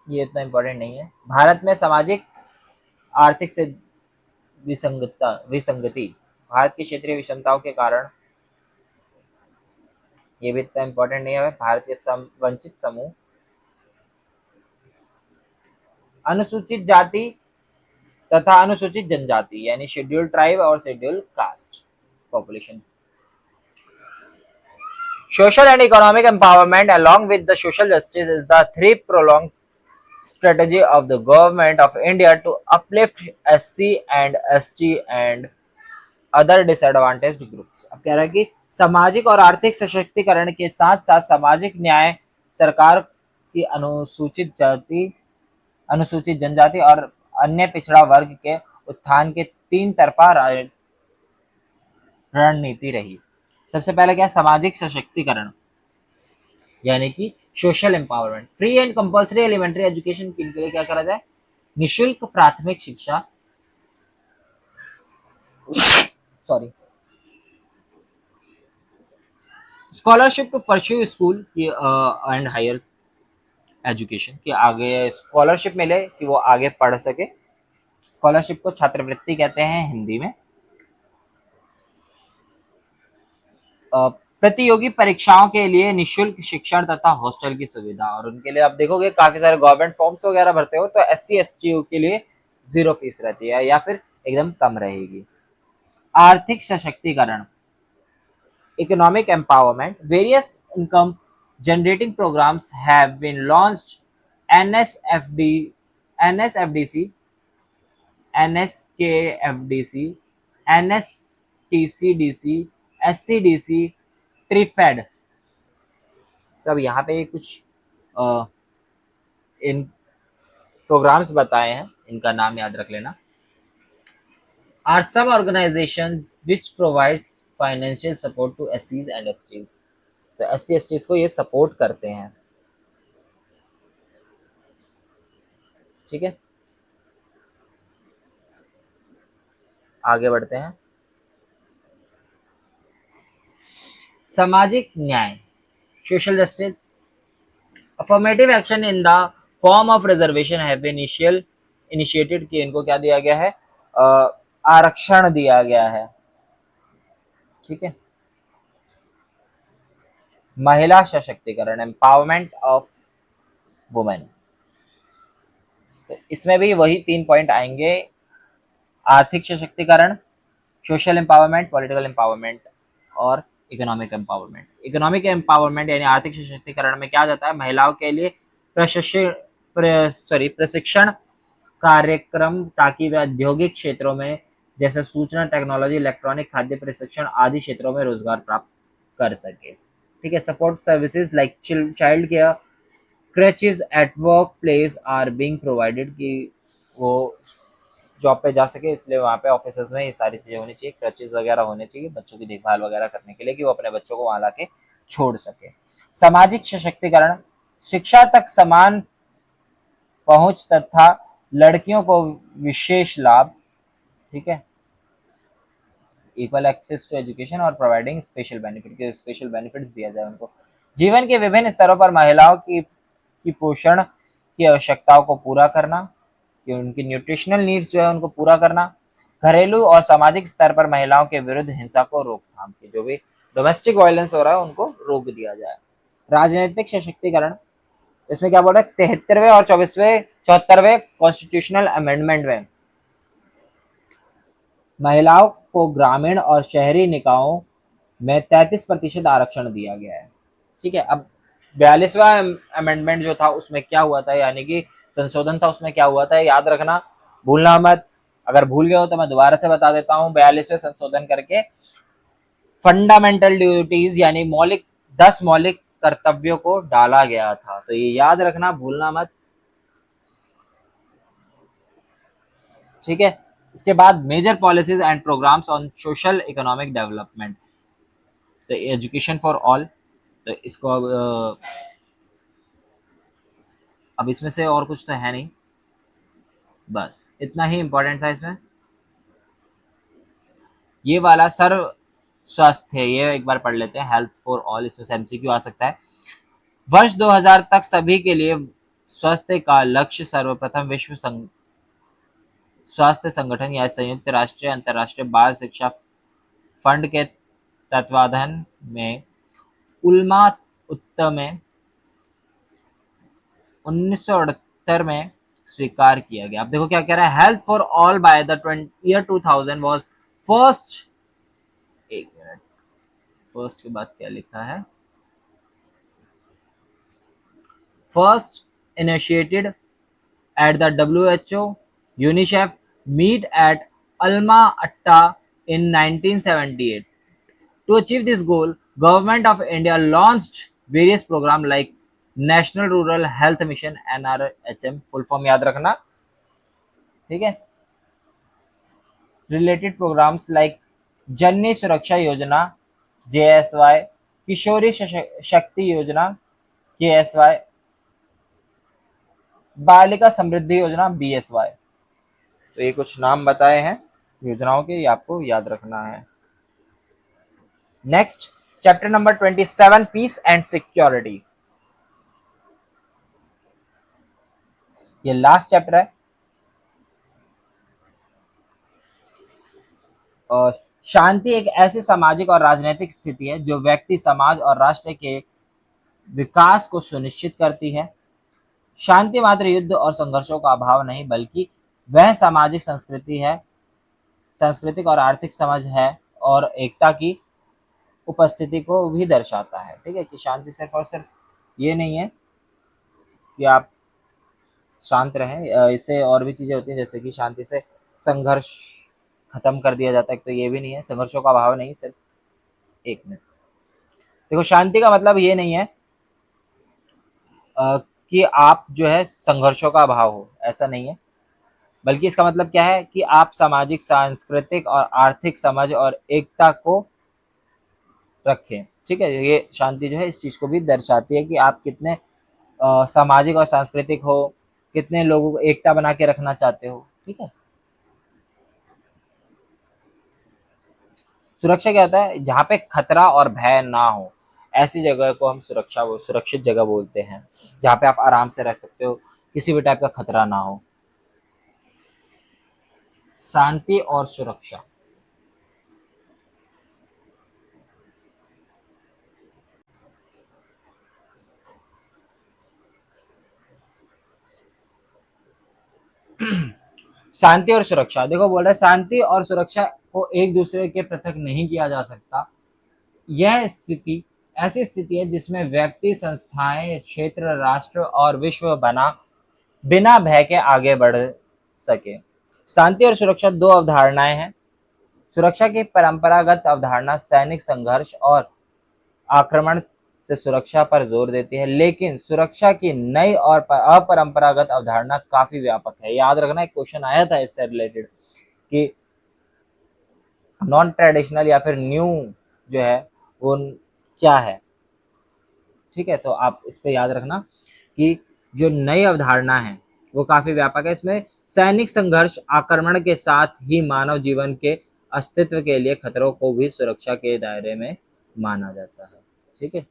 ये इतना इंपॉर्टेंट नहीं है। भारत में सामाजिक आर्थिक से विसंगति, भारत की क्षेत्रीय विषमताओं के कारण, ये भी इतना इंपॉर्टेंट नहीं है। भारत के वंचित समूह अनुसूचित जाति तथा अनुसूचित जनजाति यानी शेड्यूल्ड ट्राइब और scheduled caste population. Social and economic empowerment along with the social justice is the three prolonged strategy of the government of India to uplift SC and ST and other disadvantaged groups. अब कह रहा है कि सामाजिक और आर्थिक सशक्तिकरण के साथ साथ सामाजिक न्याय सरकार की अनुसूचित जाति, अनुसूचित जनजाति और अन्य पिछड़ा वर्ग के उत्थान के तीन तरफा रणनीति रही. सबसे पहले क्या, सामाजिक सशक्तिकरण यानी कि social empowerment. Free and compulsory elementary education के लिए क्या करा जाए, निशुल्क प्राथमिक शिक्षा, sorry, scholarship to pursue school and higher education, कि आगे स्कॉलरशिप मिले कि वो आगे पढ़ सके. स्कॉलरशिप को छात्रवृत्ति कहते हैं हिंदी में. प्रतियोगी परीक्षाओं के लिए निशुल्क शिक्षण तथा हॉस्टल की सुविधा, और उनके लिए आप देखोगे काफी सारे गवर्नमेंट फॉर्म्स वगैरह भरते हो तो SC ST के लिए 0 फीस रहती है या फिर एकदम कम रहेगी. आर्थिक सशक्तिकरण, economic empowerment, various income generating programs have been launched. NSFDC, NSKFDC, NSTCDC, SCDC, TRIFED. तब यहाँ पे कुछ इन प्रोग्राम्स बताए हैं, इनका नाम याद रख लेना. Are some organisation which provides financial support to SCs and STs. तो SC STs को ये सपोर्ट करते हैं. ठीक है, आगे बढ़ते हैं. सामाजिक न्याय, social justice, affirmative action in the form of reservation have been initiated, कि इनको क्या दिया गया है, आरक्षण दिया गया है. ठीक है. महिला सशक्तिकरण, एम्पावरमेंट ऑफ वुमेन. तो इसमें भी वही 3 पॉइंट आएंगे, आर्थिक सशक्तिकरण, सोशल एम्पावरमेंट, पॉलिटिकल एम्पावरमेंट और इकोनॉमिक एम्पावरमेंट. इकोनॉमिक एम्पावरमेंट यानी आर्थिक सशक्तिकरण में क्या जाता है, महिलाओं के लिए प्रशिक्षण कार्यक्रम ताकि वे औद्योगिक क्षेत्रों में जैसे सूचना टेक्नोलॉजी, इलेक्ट्रॉनिक, खाद्य प्रशिक्षण आदि क्षेत्रों में रोजगार प्राप्त कर सके. ठीक है. Support services like child care, creches at work place are being provided, कि वो जॉब पे जा सके इसलिए वहाँ पे ऑफिस में ये सारी चीज़ें होनी चाहिए. क्रचेज वगैरह होने चाहिए बच्चों की देखभाल वगैरह करने के लिए, कि वो अपने बच्चों को वहाँ ला के छोड़ सके. सामाजिक सशक्तिकरण, शिक्षा तक समान पहुंच तथा लड़कियों को विशेष लाभ. ठीक है. इक्वल एक्सेस टू एजुकेशन और प्रोवाइडिंग स्पेशल बेनिफिट, के स्पेशल बेनिफिट्स दिया जाए उनको. जीवन के विभिन्न स्तरों पर महिलाओं की पोषण की आवश्यकताओं को पूरा करना, कि उनकी न्यूट्रिशनल नीड्स जो है उनको पूरा करना. घरेलू और सामाजिक स्तर पर महिलाओं के विरुद्ध हिंसा को रोकथाम, की जो भी डोमेस्टिक वायलेंस हो रहा है उनको रोक दिया जाए. राजनीतिक सशक्तिकरण, इसमें क्या बोल रहा है, 73वें और 74वें कॉन्स्टिट्यूशनल अमेंडमेंट में महिलाओं को ग्रामीण और शहरी निकायों में 33% आरक्षण दिया गया है. ठीक है. अब 42वां अमेंडमेंट जो था उसमें क्या हुआ था, यानी कि संशोधन था, उसमें क्या हुआ था याद रखना, भूलना मत. अगर भूल गए हो तो मैं दोबारा से बता देता हूँ. 42वें संशोधन करके फंडामेंटल ड्यूटीज यानी 10 मौलिक कर्तव्यों को डाला गया था. तो ये याद रखना, भूलना मत. ठीक है. इसके बाद major policies and programmes on social economic development, तो एजुकेशन फॉर ऑल. तो इसको अब इसमें से और कुछ तो है नहीं, बस इतना ही इंपॉर्टेंट था इसमें. ये वाला सर्व स्वास्थ्य है, ये एक बार पढ़ लेते हैं. हेल्थ फॉर ऑल, इसमें से MCQ आ सकता है. वर्ष 2000 तक सभी के लिए स्वास्थ्य का लक्ष्य सर्वप्रथम विश्व स्वास्थ्य संगठन या संयुक्त राष्ट्र अंतर्राष्ट्रीय बाल शिक्षा फंड के तत्वाधान में उल्मा उत्तर में 1978 में स्वीकार किया गया। अब देखो क्या कह रहा है, health for all by the year 2000 was first, एक मिनट, फर्स्ट के बाद क्या लिखा है, first initiated at the WHO UNICEF meet at Alma Ata in 1978. To achieve this goal, Government of India launched various programs like National Rural Health Mission NRHM, full form याद रखना, ठीक है। Related programs like जननी सुरक्षा योजना JSY, किशोरी शक्ति योजना KSY, बालिका समृद्धि योजना BSY। तो ये कुछ नाम बताए हैं योजनाओं के, ये आपको याद रखना है। Next, chapter number 27, peace and security. ये लास्ट चैप्टर है। और शांति एक ऐसी सामाजिक और राजनीतिक स्थिति है जो व्यक्ति, समाज और राष्ट्र के विकास को सुनिश्चित करती है। शांति मात्र युद्ध और संघर्षों का अभाव नहीं, बल्कि वह सामाजिक संस्कृति है, सांस्कृतिक और आर्थिक समझ है और एकता की उपस्थिति को भी दर्शाता है। ठीक है, कि शांति सिर्फ और सिर्फ ये नहीं है कि आप शांत रहें, इससे और भी चीजें होती हैं, जैसे कि शांति से संघर्ष खत्म कर दिया जाता है, तो ये भी नहीं है, संघर्षों का अभाव नहीं, सिर्फ एक मिनट, देखो शांति का मतलब ये नहीं है कि आप जो है संघर्षों का अभाव हो, ऐसा नहीं है, बल्कि इसका मतलब क्या है कि आप सामाजिक, सांस्कृतिक और आर्थिक समझ और एकता को रखें। ठीक है, ये शांति जो है इस चीज को भी दर्शाती है कि आप कितने सामाजिक और सांस्कृतिक हो, कितने लोगों को एकता बना के रखना चाहते हो। ठीक है, सुरक्षा क्या होता है, जहाँ पे खतरा और भय ना हो, ऐसी जगह को हम सुरक्षित जगह बोलते हैं, जहाँ पे आप आराम से रह सकते हो, किसी भी टाइप का खतरा ना हो। शांति और सुरक्षा, शांति और सुरक्षा, देखो बोल रहे हैं शांति और सुरक्षा को एक दूसरे के पृथक नहीं किया जा सकता। यह स्थिति ऐसी स्थिति है जिसमें व्यक्ति, संस्थाएं, क्षेत्र, राष्ट्र और विश्व बिना भय के आगे बढ़ सके। शांति और सुरक्षा दो अवधारणाएं हैं। सुरक्षा की परंपरागत अवधारणा सैनिक संघर्ष और आक्रमण से सुरक्षा पर जोर देती है, लेकिन सुरक्षा की नई और अपरंपरागत अवधारणा काफी व्यापक है। याद रखना, एक क्वेश्चन आया था इससे रिलेटेड कि नॉन ट्रेडिशनल या फिर न्यू जो है वो क्या है। ठीक है, तो आप इस पे याद रखना कि जो नई अवधारणा है वो काफी व्यापक है। इसमें सैनिक संघर्ष, आक्रमण के साथ ही मानव जीवन के अस्तित्व के लिए खतरों को भी सुरक्षा के दायरे में माना जाता है। ठीक है,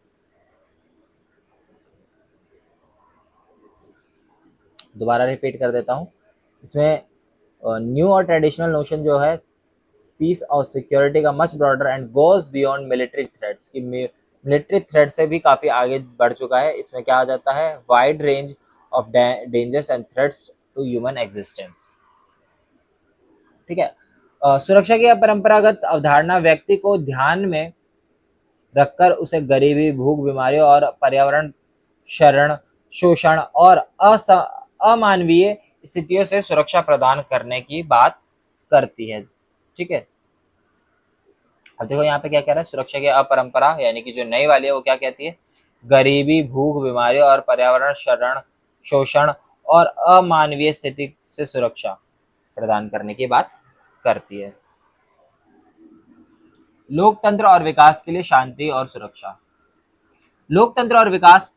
दोबारा रिपीट कर देता हूँ। इसमें न्यू और ट्रेडिशनल नोशन जो है पीस और सिक्योरिटी का much broader and goes beyond military threats, की मिलिट्री थ्रेट से भी काफी आगे बढ़ चुका है। इसमें क्या आ जाता है, wide range of dangers and threats to human existence. ठीक है, सुरक्षा की परंपरागत अवधारणा व्यक्ति को ध्यान में रखकर उसे गरीबी, भूख, बीमारियों और पर्यावरण शरण, शोषण और अमानवीय स्थितियों से सुरक्षा प्रदान करने की बात करती है। ठीक है, अब देखो यहाँ पे क्या कह रहा है, सुरक्षा की अपरंपरा यानी कि जो नई वाली है वो क्या कहती है, गरीबी, भूख, बीमारी और पर्यावरण शरण, शोषण और अमानवीय स्थिति से सुरक्षा प्रदान करने की बात करती है। लोकतंत्र और विकास के लिए शांति और सुरक्षा, लोकतंत्र और विकास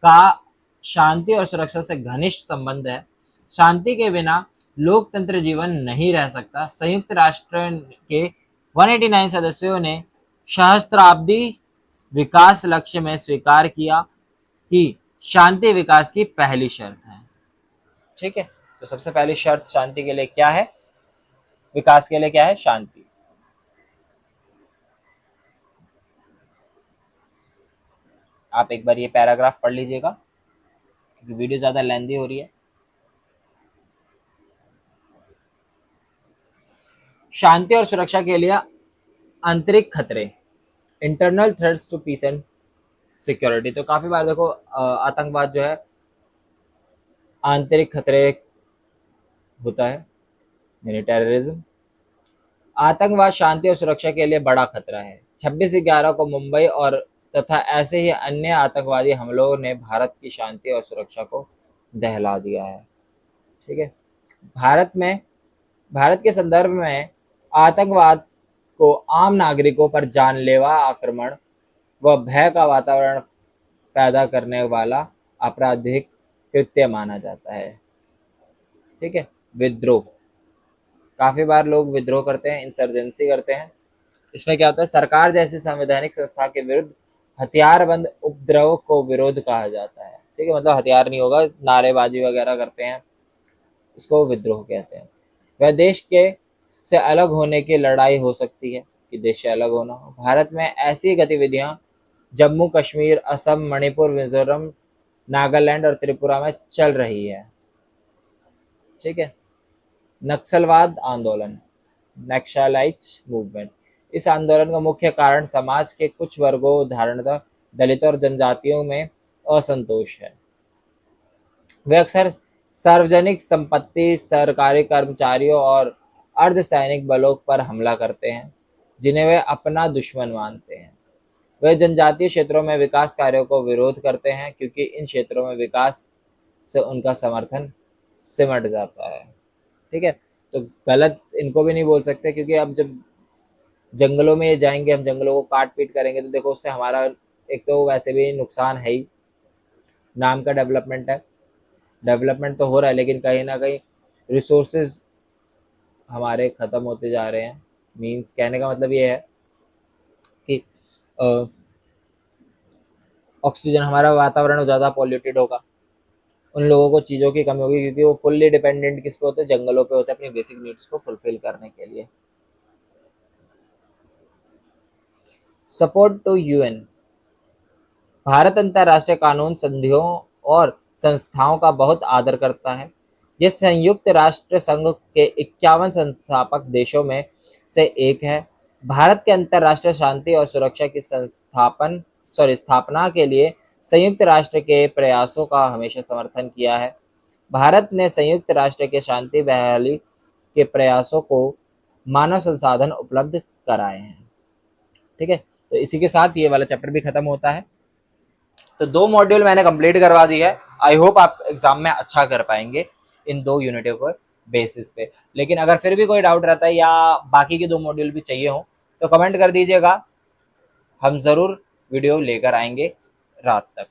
का शांति और सुरक्षा से घनिष्ठ संबंध है। शांति के बिना लोकतंत्र जीवन नहीं रह सकता। संयुक्त राष्ट्र के 189 सदस्यों ने सहस्त्राब्दी विकास लक्ष्य में स्वीकार किया कि शांति विकास की पहली शर्त है। ठीक है, तो सबसे पहली शर्त शांति के लिए क्या है, विकास के लिए क्या है, शांति। आप एक बार ये पैराग्राफ पढ़ लीजिएगा क्योंकि वीडियो ज्यादा लेंदी हो रही है। शांति और सुरक्षा के लिए आंतरिक खतरे, internal threats to peace and security. तो काफी बार देखो आतंकवाद जो है आंतरिक खतरे होता है, यानी टेररिज्म। आतंकवाद शांति और सुरक्षा के लिए बड़ा खतरा है। 26/11 को मुंबई और तथा ऐसे ही अन्य आतंकवादी हमलों ने भारत की शांति और सुरक्षा को दहला दिया है। ठीक है, भारत के संदर्भ में आतंकवाद को आम नागरिकों पर जानलेवा आक्रमण व भय का वातावरण पैदा करने वाला आपराधिक कृत्य माना जाता है। ठीक है, विद्रोह, काफी बार लोग विद्रोह करते हैं, इंसर्जेंसी करते हैं। इसमें क्या होता है, सरकार जैसी संवैधानिक संस्था के विरुद्ध हथियारबंद उपद्रव को विरोध कहा जाता है। ठीक है, मतलब हथियार नहीं होगा, नारेबाजी वगैरह करते हैं, इसको विद्रोह कहते हैं। वह देश के से अलग होने की लड़ाई हो सकती है, कि देश से अलग होना हो। भारत में ऐसी गतिविधियां जम्मू कश्मीर, असम, मणिपुर, मिजोरम, नागालैंड और त्रिपुरा में चल रही है। ठीक है, नक्सलवाद आंदोलन, नक्सलाइट मूवमेंट। इस आंदोलन का मुख्य कारण समाज के कुछ वर्गों, उदाहरणतः दलितों और जनजातियों में असंतोष है। वे अक्सर सार्वजनिक संपत्ति, सरकारी कर्मचारियों और अर्धसैनिक बलों पर हमला करते हैं, जिन्हें वे अपना दुश्मन मानते हैं। वे जनजातीय क्षेत्रों में विकास कार्यों को विरोध करते हैं, क्योंकि इन क्षेत्रों में विकास से उनका समर्थन सिमट जाता है। ठीक है, तो गलत इनको भी नहीं बोल सकते, क्योंकि अब जब जंगलों में ये जाएंगे, हम जंगलों को काट पीट करेंगे, तो देखो उससे हमारा एक तो वैसे भी नुकसान है ही, नाम का डेवलपमेंट है, डेवलपमेंट तो हो रहा है, लेकिन कहीं ना कहीं रिसोर्सेज हमारे ख़त्म होते जा रहे हैं। मीन्स कहने का मतलब ये है कि ऑक्सीजन, हमारा वातावरण ज़्यादा पॉल्यूटेड होगा, उन लोगों को चीज़ों की कमी होगी, क्योंकि वो फुल्ली डिपेंडेंट किस पे होते हैं, जंगलों पे होते हैं, अपनी बेसिक नीड्स को फुलफिल करने के लिए। सपोर्ट टू यूएन, भारत अंतर्राष्ट्रीय कानून, संधियों और संस्थाओं का बहुत आदर करता है। यह संयुक्त राष्ट्र संघ के 51 संस्थापक देशों में से एक है। भारत के अंतर्राष्ट्रीय शांति और सुरक्षा की स्थापना के लिए संयुक्त राष्ट्र के प्रयासों का हमेशा समर्थन किया है। भारत ने संयुक्त राष्ट्र के शांति बहाली के प्रयासों को मानव संसाधन उपलब्ध कराए हैं। ठीक है, तो इसी के साथ ये वाला चैप्टर भी खत्म होता है। तो 2 मॉड्यूल मैंने कंप्लीट करवा दी है। आई होप आप एग्जाम में अच्छा कर पाएंगे इन 2 यूनिटों पर बेसिस पे। लेकिन अगर फिर भी कोई डाउट रहता है या बाकी के 2 मॉड्यूल भी चाहिए हो तो कमेंट कर दीजिएगा, हम ज़रूर वीडियो लेकर आएंगे रात तक।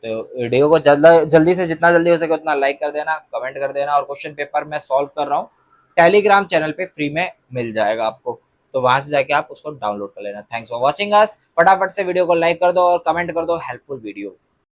तो वीडियो को जल्दी से जितना जल्दी हो सके उतना लाइक कर देना, कमेंट कर देना, और क्वेश्चन पेपर मैं सॉल्व कर रहा हूँ, टेलीग्राम चैनल पे फ्री में मिल जाएगा आपको, तो वहां से जाके आप उसको डाउनलोड कर लेना। Thanks for watching us. फटाफट से वीडियो को लाइक कर दो और कमेंट कर दो हेल्पफुल वीडियो।